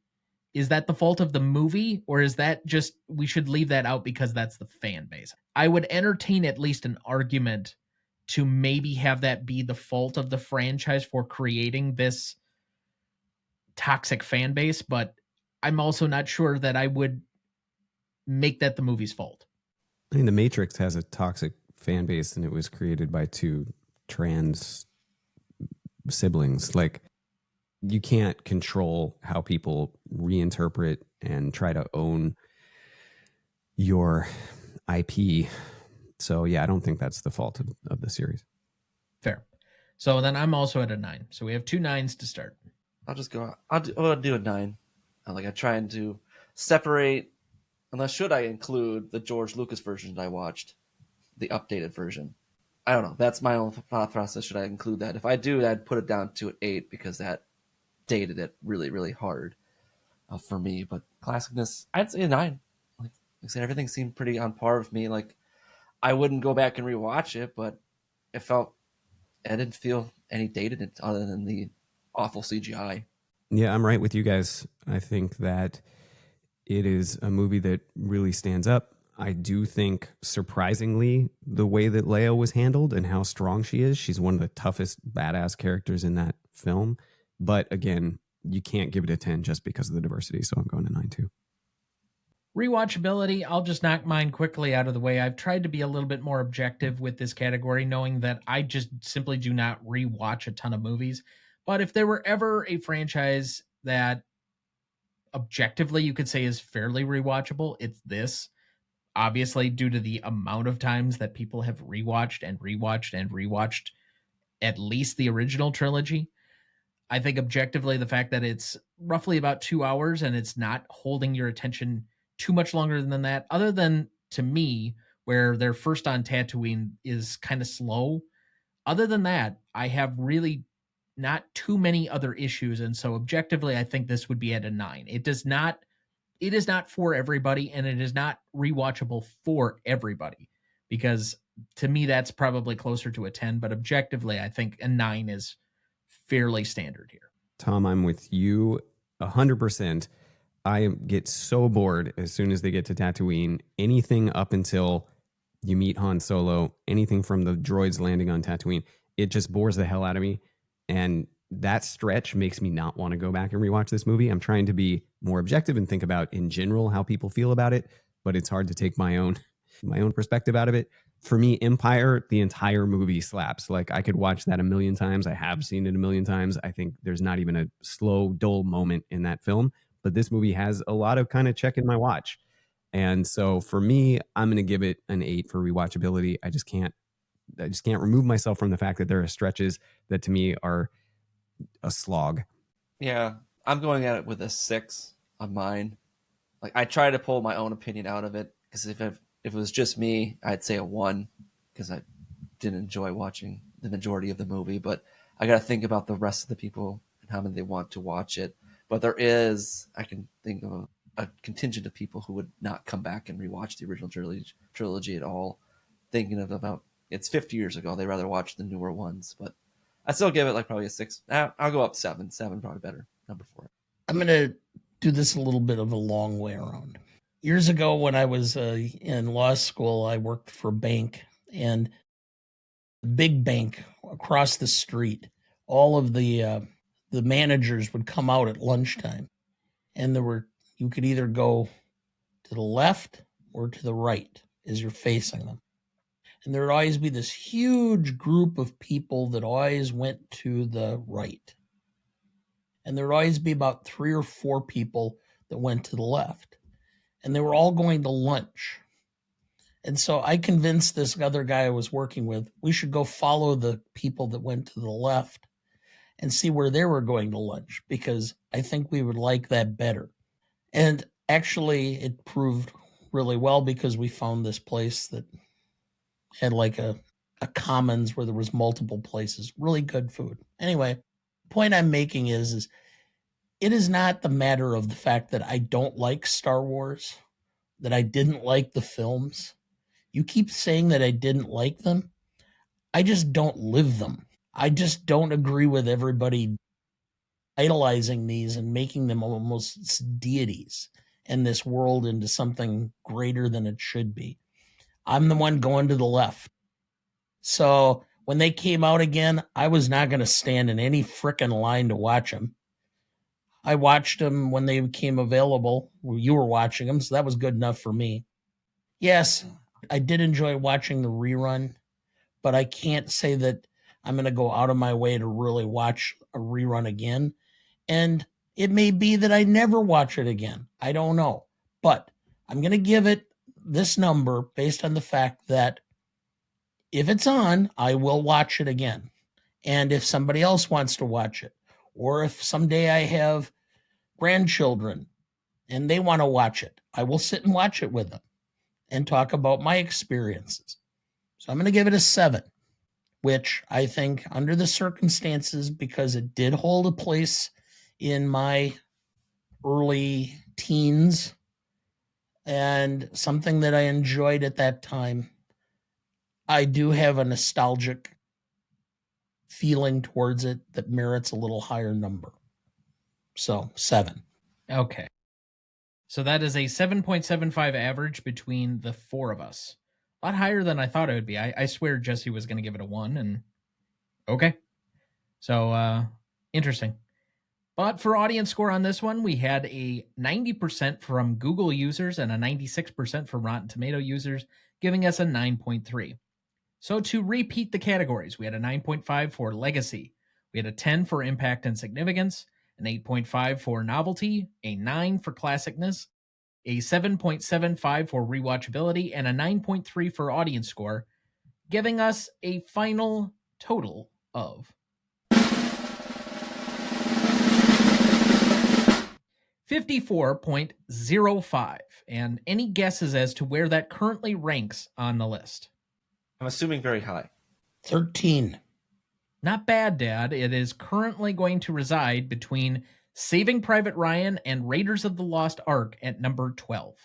Is that the fault of the movie, or is that just we should leave that out because that's the fan base? I would entertain at least an argument to maybe have that be the fault of the franchise for creating this toxic fan base, but I'm also not sure that I would make that the movie's fault. I mean, The Matrix has a toxic fan base, and it was created by 2 trans siblings. Like, you can't control how people reinterpret and try to own your IP. So yeah, I don't think that's the fault of the series. Fair. So then I'm also at a 9. So we have 2 9s to start. I'll do a 9. Like I'm trying to separate, unless should I include the George Lucas version that I watched, the updated version. I don't know. That's my own thought process. Should I include that? If I do, I'd put it down to an 8 because that dated it really, really hard for me. But classicness, I'd say a 9. Like I said, everything seemed pretty on par with me. Like I wouldn't go back and rewatch it, but I didn't feel any dated other than the awful CGI. Yeah, I'm right with you guys. I think that it is a movie that really stands up. I do think, surprisingly, the way that Leia was handled and how strong she is, she's one of the toughest badass characters in that film. But again, you can't give it a 10 just because of the diversity. So I'm going to 9 too. Rewatchability, I'll just knock mine quickly out of the way. I've tried to be a little bit more objective with this category, knowing that I just simply do not rewatch a ton of movies. But if there were ever a franchise that objectively you could say is fairly rewatchable, it's this. Obviously, due to the amount of times that people have rewatched and rewatched and rewatched at least the original trilogy. I think objectively the fact that it's roughly about 2 hours and it's not holding your attention too much longer than that, other than to me, where their first on Tatooine is kind of slow. Other than that, I have really not too many other issues. And so objectively, I think this would be at a 9. It is not for everybody, and it is not rewatchable for everybody, because to me, that's probably closer to a 10, but objectively, I think a 9 is fairly standard here. Tom, I'm with you 100%. I get so bored as soon as they get to Tatooine. Anything up until you meet Han Solo, anything from the droids landing on Tatooine, it just bores the hell out of me. And that stretch makes me not want to go back and rewatch this movie. I'm trying to be more objective and think about in general how people feel about it, but it's hard to take my own perspective out of it. For me, Empire, the entire movie slaps. Like I could watch that a million times. I have seen it a million times. I think there's not even a slow, dull moment in that film. But this movie has a lot of kind of checking my watch. And so for me, I'm going to give it an 8 for rewatchability. I just can't remove myself from the fact that there are stretches that to me are a slog. Yeah, I'm going at it with a 6 on mine. Like I try to pull my own opinion out of it, because if it was just me, I'd say a 1, because I didn't enjoy watching the majority of the movie. But I got to think about the rest of the people and how many they want to watch it. But I can think of a contingent of people who would not come back and rewatch the original trilogy at all, thinking of about it's 50 years ago. They rather watch the newer ones. But I still give it like probably a 6. I'll go up 7. 7 probably better number for it. I'm going to do this a little bit of a long way around. Years ago, when I was in law school, I worked for a bank, and the big bank across the street, all of the managers would come out at lunchtime, and you could either go to the left or to the right as you're facing them. And there would always be this huge group of people that always went to the right. And there would always be about 3 or 4 people that went to the left. And they were all going to lunch. And so I convinced this other guy I was working with, we should go follow the people that went to the left and see where they were going to lunch, because I think we would like that better. And actually, it proved really well, because we found this place that had like a commons where there was multiple places, really good food. Anyway, the point I'm making is it is not the matter of the fact that I don't like Star Wars, that I didn't like the films. You keep saying that I didn't like them. I just don't live them. I just don't agree with everybody idolizing these and making them almost deities in this world into something greater than it should be. I'm the one going to the left. So when they came out again, I was not going to stand in any frickin' line to watch them. I watched them when they became available. You were watching them, so that was good enough for me. Yes, I did enjoy watching the rerun, but I can't say that I'm going to go out of my way to really watch a rerun again. And it may be that I never watch it again. I don't know. But I'm going to give it this number based on the fact that if it's on, I will watch it again. And if somebody else wants to watch it, or if someday I have grandchildren and they want to watch it, I will sit and watch it with them and talk about my experiences. So I'm going to give it a 7, which I think under the circumstances, because it did hold a place in my early teens and something that I enjoyed at that time, I do have a nostalgic feeling towards it that merits a little higher number. So 7. Okay. So that is a 7.75 average between the four of us. A lot higher than I thought it would be. I swear Jesse was going to give it a 1, and okay. So, interesting. But for audience score on this one, we had a 90% from Google users and a 96% from Rotten Tomato users, giving us a 9.3. So to repeat the categories, we had a 9.5 for legacy, we had a 10 for impact and significance, an 8.5 for novelty, a 9 for classicness, a 7.75 for rewatchability, and a 9.3 for audience score, giving us a final total of 54.05. And any guesses as to where that currently ranks on the list? I'm assuming very high. 13. Not bad, Dad. It is currently going to reside between Saving Private Ryan and Raiders of the Lost Ark at number 12.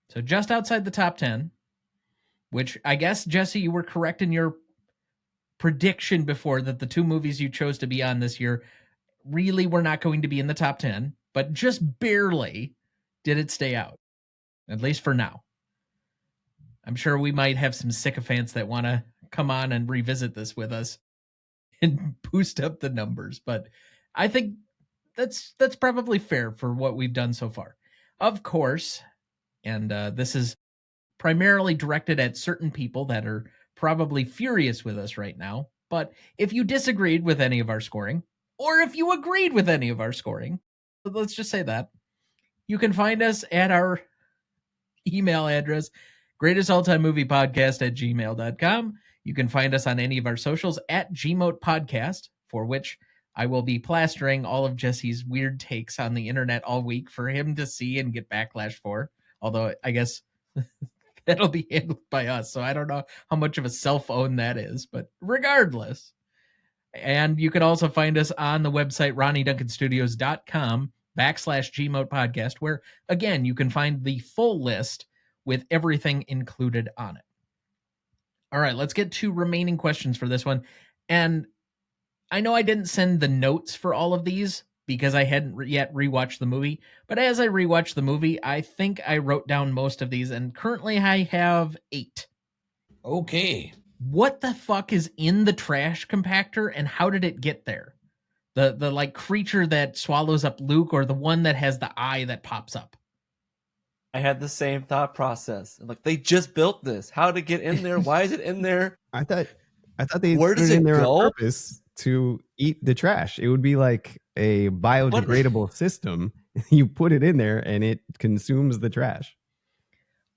So just outside the top 10, which I guess, Jesse, you were correct in your prediction before that the two movies you chose to be on this year really were not going to be in the top 10, but just barely did it stay out, at least for now. I'm sure we might have some sycophants that want to come on and revisit this with us and boost up the numbers, but I think that's probably fair for what we've done so far. Of course, and this is primarily directed at certain people that are probably furious with us right now, but if you disagreed with any of our scoring, or if you agreed with any of our scoring, let's just say that, you can find us at our email address, greatestalltimemoviepodcast@gmail.com. You can find us on any of our socials at GMOAT Podcast, for which I will be plastering all of Jesse's weird takes on the internet all week for him to see and get backlash for. Although I guess that'll be handled by us, so I don't know how much of a self-own that is, but regardless. And you can also find us on the website, RonnieDuncanStudios.com/GMOAT Podcast, where, again, you can find the full list with everything included on it. All right, let's get to remaining questions for this one. And I know I didn't send the notes for all of these because I hadn't yet rewatched the movie, but as I rewatched the movie, I think I wrote down most of these, and currently I have 8. Okay. What the fuck is in the trash compactor, and how did it get there? The like creature that swallows up Luke, or the one that has the eye that pops up? I had the same thought process. I'm like, they just built this. How did it get in there? Why is it in there? I thought they Where put does it in it there go? on purpose to eat the trash. It would be like a biodegradable system. You put it in there and it consumes the trash.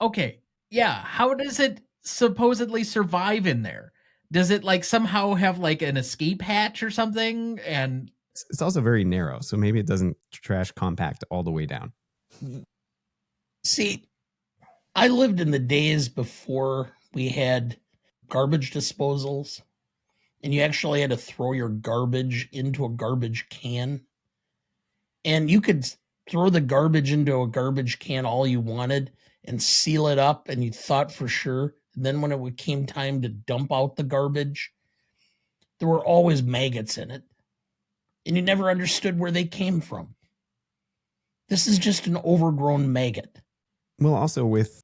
Okay, yeah. How does it supposedly survive in there? Does it like somehow have like an escape hatch or something? And It's also very narrow, so maybe it doesn't trash compact all the way down. See, I lived in the days before we had garbage disposals, and you actually had to throw your garbage into a garbage can. And you could throw the garbage into a garbage can all you wanted and seal it up, and you thought for sure. And then when it came time to dump out the garbage, there were always maggots in it, and you never understood where they came from. This is just an overgrown maggot. Well, also with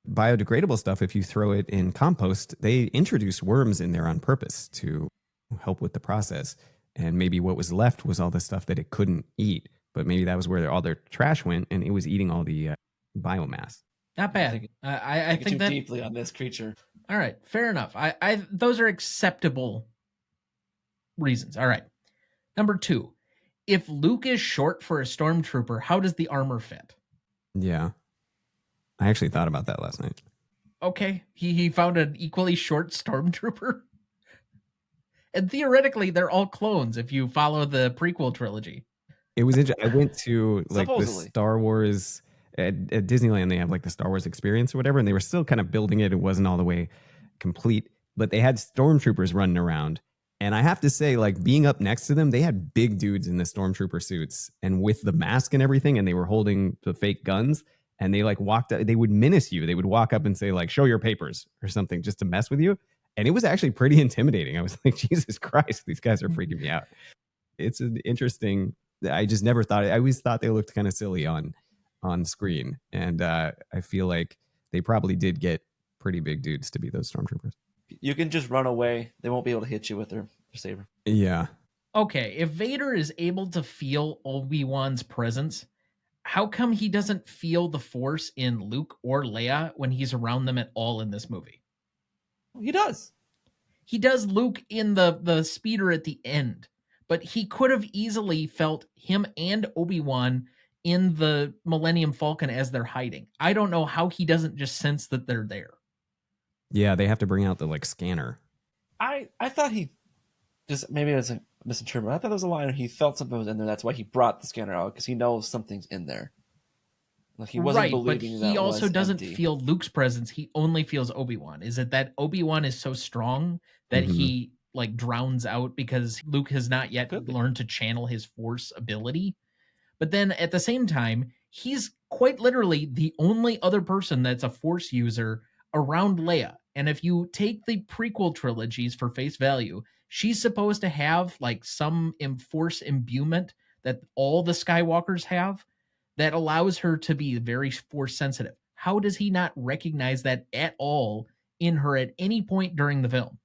biodegradable stuff, if you throw it in compost, they introduce worms in there on purpose to help with the process. And maybe what was left was all the stuff that it couldn't eat, but maybe that was where all their trash went, and it was eating all the biomass. not bad. I Think think too that deeply on this creature. all right, fair enough. I those are acceptable reasons. All right. Number 2. If Luke is short for a stormtrooper, how does the armor fit? Yeah. I actually thought about that last night. Okay, he found an equally short stormtrooper. And theoretically, they're all clones if you follow the prequel trilogy. It was interesting. I went to like the Supposedly. Star Wars at Disneyland, they have like the Star Wars experience or whatever, and they were still kind of building it. It wasn't all the way complete, but they had stormtroopers running around. And I have to say, like, being up next to them, they had big dudes in the stormtrooper suits and with the mask and everything, and they were holding the fake guns. And they like walked, they would menace you. They would walk up and say like, show your papers or something just to mess with you. And it was actually pretty intimidating. I was like, Jesus Christ, these guys are freaking me out. It's an interesting, I just never thought, I always thought they looked kind of silly on screen. And I feel like they probably did get pretty big dudes to be those stormtroopers. You can just run away. They won't be able to hit you with their saber. Yeah. Okay, if Vader is able to feel Obi-Wan's presence, how come he doesn't feel the Force in Luke or Leia when he's around them at all in this movie? He does. He does Luke in the speeder at the end, but he could have easily felt him and Obi-Wan in the Millennium Falcon as they're hiding. I don't know how he doesn't just sense that they're there. Yeah, they have to bring out the like scanner. I thought he just, maybe it was a misinterpretation. I thought there was a line where he felt something was in there. That's why he brought the scanner out, because he knows something's in there. Like he wasn't believing but that he also was doesn't empty. feel Luke's presence. He only feels Obi-Wan. Is it that Obi-Wan is so strong that he like drowns out because Luke has not yet learned to channel his Force ability? But then at the same time, he's quite literally the only other person that's a Force user around Leia. And if you take the prequel trilogies for face value, she's supposed to have like some Force imbuement that all the Skywalkers have that allows her to be very Force sensitive. How does he not recognize that at all in her at any point during the film?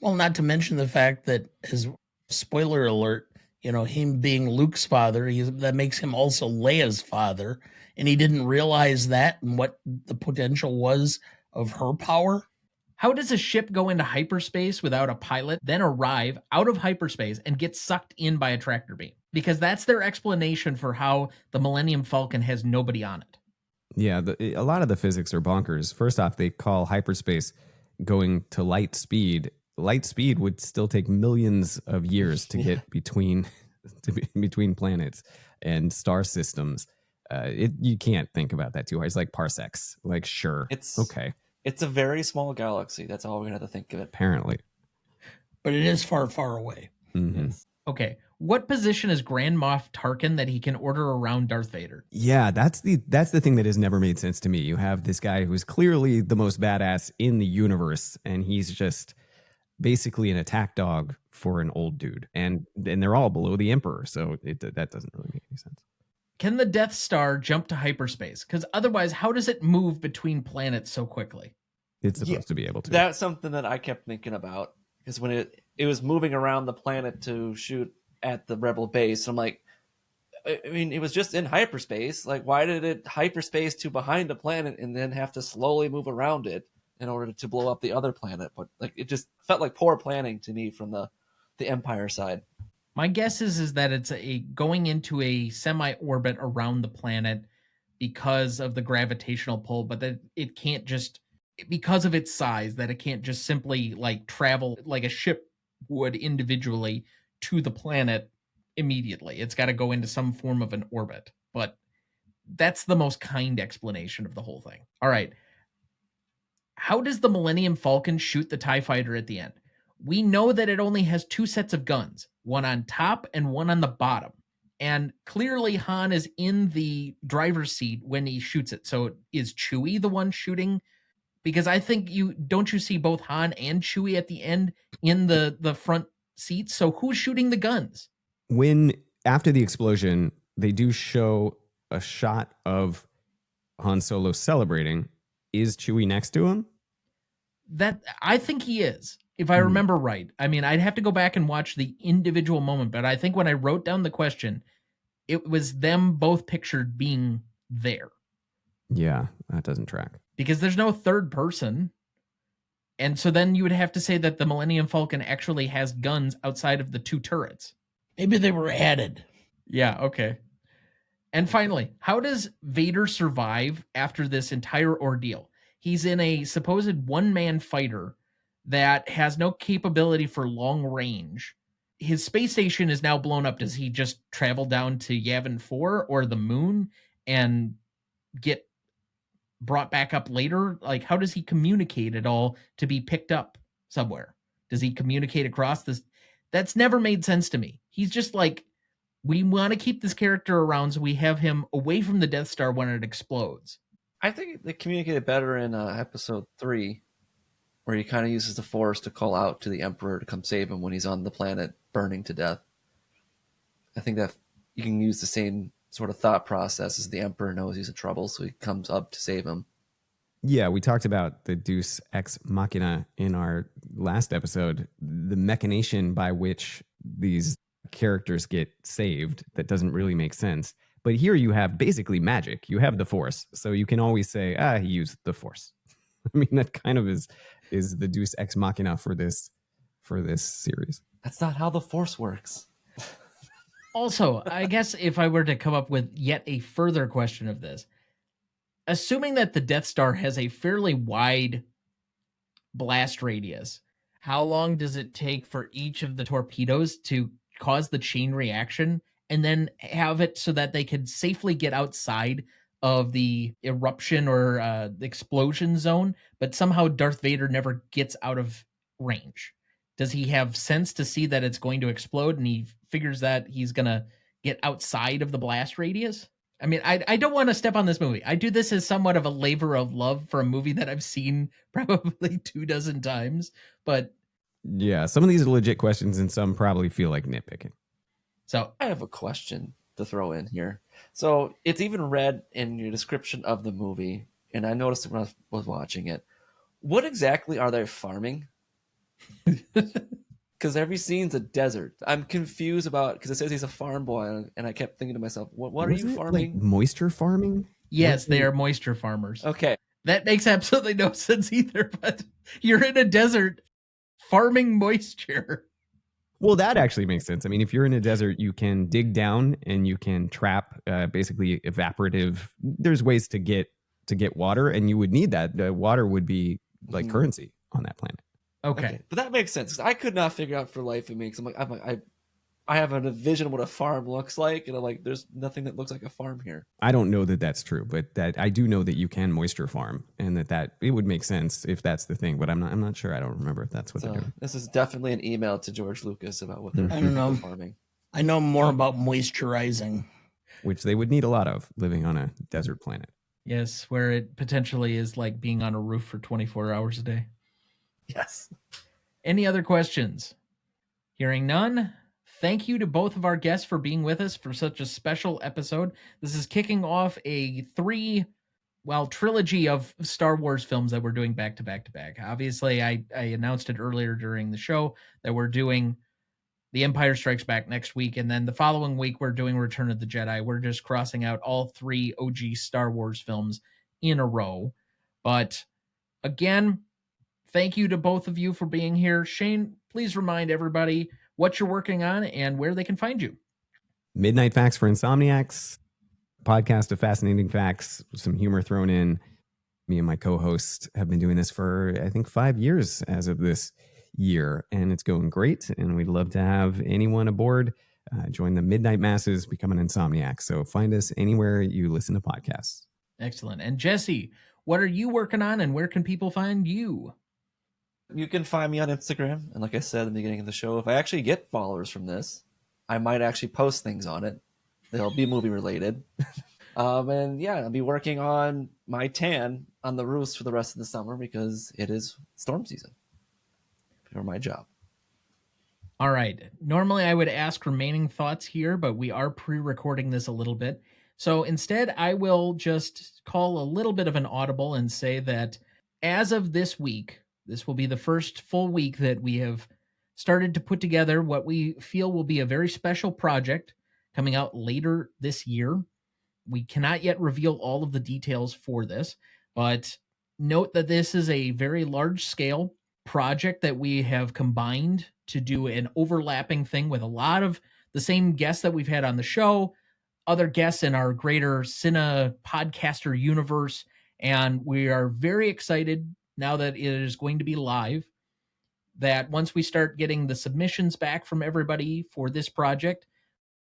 Well, not to mention the fact that, as spoiler alert, him being Luke's father, that makes him also Leia's father, and he didn't realize that and what the potential was of her power. How does a ship go into hyperspace without a pilot, then arrive out of hyperspace and get sucked in by a tractor beam? Because that's their explanation for how the Millennium Falcon has nobody on it. Yeah, a lot of the physics are bonkers. First off, they call hyperspace going to light speed. Light speed would still take millions of years to get between planets and star systems. You can't think about that too hard. It's like parsecs. Like, sure, It's okay. It's a very small galaxy. That's all we're gonna have to think of it. Apparently, but it is far, far away. Mm-hmm. Yes. Okay, what position is Grand Moff Tarkin that he can order around Darth Vader? Yeah, that's the thing that has never made sense to me. You have this guy who's clearly the most badass in the universe, and he's just basically an attack dog for an old dude, and they're all below the Emperor, so that doesn't really make any sense. Can the Death Star jump to hyperspace? Because otherwise, how does it move between planets so quickly? It's supposed to be able to. That's something that I kept thinking about, because when it was moving around the planet to shoot at the Rebel base, I'm like, I mean, it was just in hyperspace. Like, why did it hyperspace to behind a planet and then have to slowly move around it in order to blow up the other planet? But like, it just felt like poor planning to me from the Empire side. My guess is that it's going into a semi-orbit around the planet because of the gravitational pull, but that it can't just, because of its size, that it can't just simply like travel like a ship would individually to the planet immediately. It's got to go into some form of an orbit. But that's the most kind explanation of the whole thing. All right. How does the Millennium Falcon shoot the TIE fighter at the end? We know that it only has two sets of guns, one on top and one on the bottom. And clearly Han is in the driver's seat when he shoots it. So is Chewie the one shooting? Because I think don't you see both Han and Chewie at the end in the front seats? So who's shooting the guns? When after the explosion, they do show a shot of Han Solo celebrating. Is Chewie next to him? That I think he is, if I remember right. I mean, I'd have to go back and watch the individual moment, but I think when I wrote down the question, it was them both pictured being there. Yeah, that doesn't track. Because there's no third person. And so then you would have to say that the Millennium Falcon actually has guns outside of the two turrets. Maybe they were added. Yeah, okay. And finally, how does Vader survive after this entire ordeal? He's in a supposed one-man fighter that has no capability for long range. His space station is now blown up. Does he just travel down to Yavin 4 or the moon and get brought back up later? Like, how does he communicate it all to be picked up somewhere? Does he communicate across this? That's never made sense to me. He's just like, we want to keep this character around, so we have him away from the Death Star when it explodes. I think they communicated better in episode 3, where he kind of uses the Force to call out to the Emperor to come save him when he's on the planet burning to death. I think that you can use the same sort of thought process as the Emperor knows he's in trouble, so he comes up to save him. Yeah, we talked about the Deus Ex Machina in our last episode, the machination by which these characters get saved that doesn't really make sense. But here you have basically magic. You have the Force, so you can always say, he used the Force. I mean, that kind of is the Deus Ex Machina for this series. That's not how the Force works. Also, I guess if I were to come up with yet a further question of this, assuming that the Death Star has a fairly wide blast radius, how long does it take for each of the torpedoes to cause the chain reaction and then have it so that they could safely get outside of the eruption or the explosion zone, but somehow Darth Vader never gets out of range? Does he have sense to see that it's going to explode and he figures that he's going to get outside of the blast radius? I mean, I don't want to step on this movie. I do this as somewhat of a labor of love for a movie that I've seen probably 24 times, but... Yeah, some of these are legit questions and some probably feel like nitpicking. So I have a question to throw in here. So it's even read in your description of the movie, and I noticed it when I was watching it. What exactly are they farming? Because every scene's a desert. I'm confused about, because it says he's a farm boy, and I kept thinking to myself, what are you farming? Like moisture farming? yes, they are moisture farmers. Okay. That makes absolutely no sense either, but you're in a desert farming moisture. Well, that actually makes sense. I mean, if you're in a desert, you can dig down and you can trap basically evaporative. There's ways to get water, and you would need that. The water would be like currency on that planet. Okay. But that makes sense. 'Cause I could not figure out for life of me. 'Cause I have a vision of what a farm looks like, and I'm like, there's nothing that looks like a farm here. I don't know that that's true, but that I do know that you can moisture farm, and that it would make sense if that's the thing. But I'm not sure. I don't remember if that's what they're doing. This is definitely an email to George Lucas about what they're I don't know. farming. I know more about moisturizing. Which they would need a lot of living on a desert planet. Yes, where it potentially is like being on a roof for 24 hours a day. Yes. Any other questions? Hearing none, thank you to both of our guests for being with us for such a special episode. This is kicking off a trilogy of Star Wars films that we're doing back to back to back. Obviously, I announced it earlier during the show that we're doing The Empire Strikes Back next week, and then the following week we're doing Return of the Jedi. We're just crossing out all 3 OG Star Wars films in a row. But again, thank you to both of you for being here. Shane, please remind everybody what you're working on and where they can find you. Midnight Facts for Insomniacs, podcast of fascinating facts, some humor thrown in. Me and my co-host have been doing this for, I think, 5 years as of this year, and it's going great. And we'd love to have anyone aboard. Join the Midnight Masses, become an Insomniac. So find us anywhere you listen to podcasts. Excellent. And Jesse, what are you working on and where can people find you? You can find me on Instagram. And like I said at the beginning of the show, if I actually get followers from this, I might actually post things on it. They'll be movie related. And yeah, I'll be working on my tan on the roofs for the rest of the summer because it is storm season for my job. All right. Normally I would ask remaining thoughts here, but we are pre-recording this a little bit. So instead, I will just call a little bit of an audible and say that as of this week, this will be the first full week that we have started to put together what we feel will be a very special project coming out later this year. We cannot yet reveal all of the details for this, but note that this is a very large-scale project that we have combined to do an overlapping thing with a lot of the same guests that we've had on the show, other guests in our greater Cine podcaster universe, and we are very excited now that it is going to be live, that once we start getting the submissions back from everybody for this project,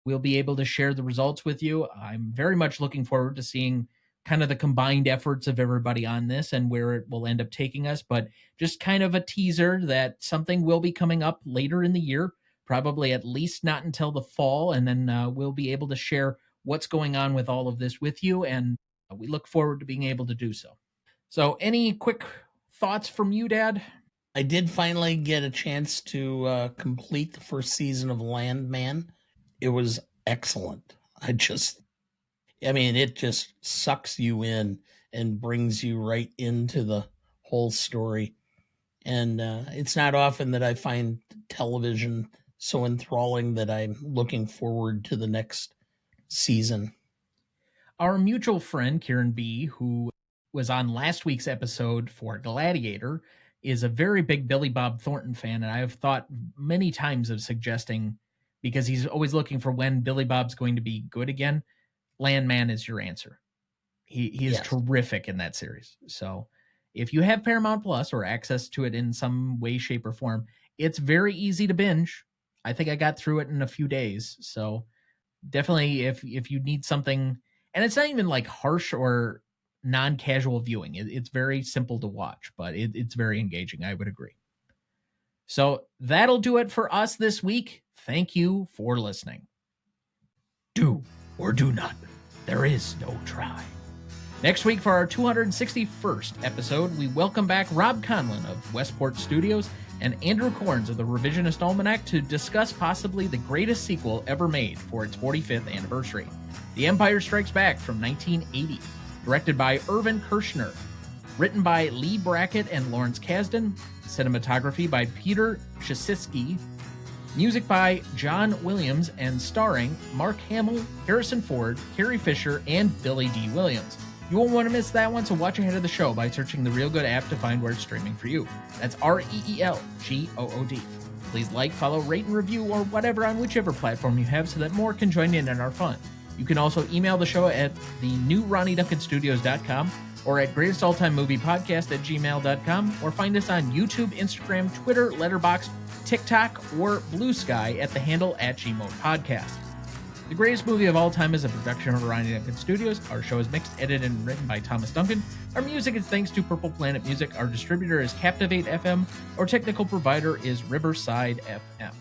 we'll be able to share the results with you. I'm very much looking forward to seeing kind of the combined efforts of everybody on this and where it will end up taking us, but just kind of a teaser that something will be coming up later in the year, probably at least not until the fall, and then we'll be able to share what's going on with all of this with you, and we look forward to being able to do so. So any quick thoughts from you, Dad? I did finally get a chance to complete the first season of Landman. It was excellent. It just sucks you in and brings you right into the whole story. And it's not often that I find television so enthralling that I'm looking forward to the next season. Our mutual friend, Kieran B., who was on last week's episode for Gladiator, is a very big Billy Bob Thornton fan, and I've thought many times of suggesting, because he's always looking for when Billy Bob's going to be good again, Landman is your answer. He is Yes. terrific in that series. So if you have Paramount Plus or access to it in some way, shape, or form, it's very easy to binge. I think I got through it in a few days. So definitely if you need something, and it's not even like harsh or non-casual viewing. It's very simple to watch, but it's very engaging. I would agree. So that'll do it for us this week. Thank you for listening. Do or do not. There is no try. Next week for our 261st episode, we welcome back Rob Conlon of Westport Studios and Andrew Corns of the Revisionist Almanac to discuss possibly the greatest sequel ever made for its 45th anniversary, The Empire Strikes Back from 1980. Directed by Irvin Kershner, written by Lee Brackett and Lawrence Kasdan, cinematography by Peter Chasiski, music by John Williams, and starring Mark Hamill, Harrison Ford, Carrie Fisher, and Billy D. Williams. You won't want to miss that one, so watch ahead of the show by searching the Real Good app to find where it's streaming for you. That's REELGOOD. Please like, follow, rate, and review, or whatever on whichever platform you have so that more can join in our fun. You can also email the show at thenewRonnieDuncanStudios.com or at greatestaltimemoviepodcast@gmail.com, or find us on YouTube, Instagram, Twitter, Letterboxd, TikTok, or Blue Sky at the handle @GMOAT Podcast. The Greatest Movie of All Time is a production of Ronnie Duncan Studios. Our show is mixed, edited, and written by Thomas Duncan. Our music is thanks to Purple Planet Music. Our distributor is Captivate FM. Our technical provider is Riverside FM.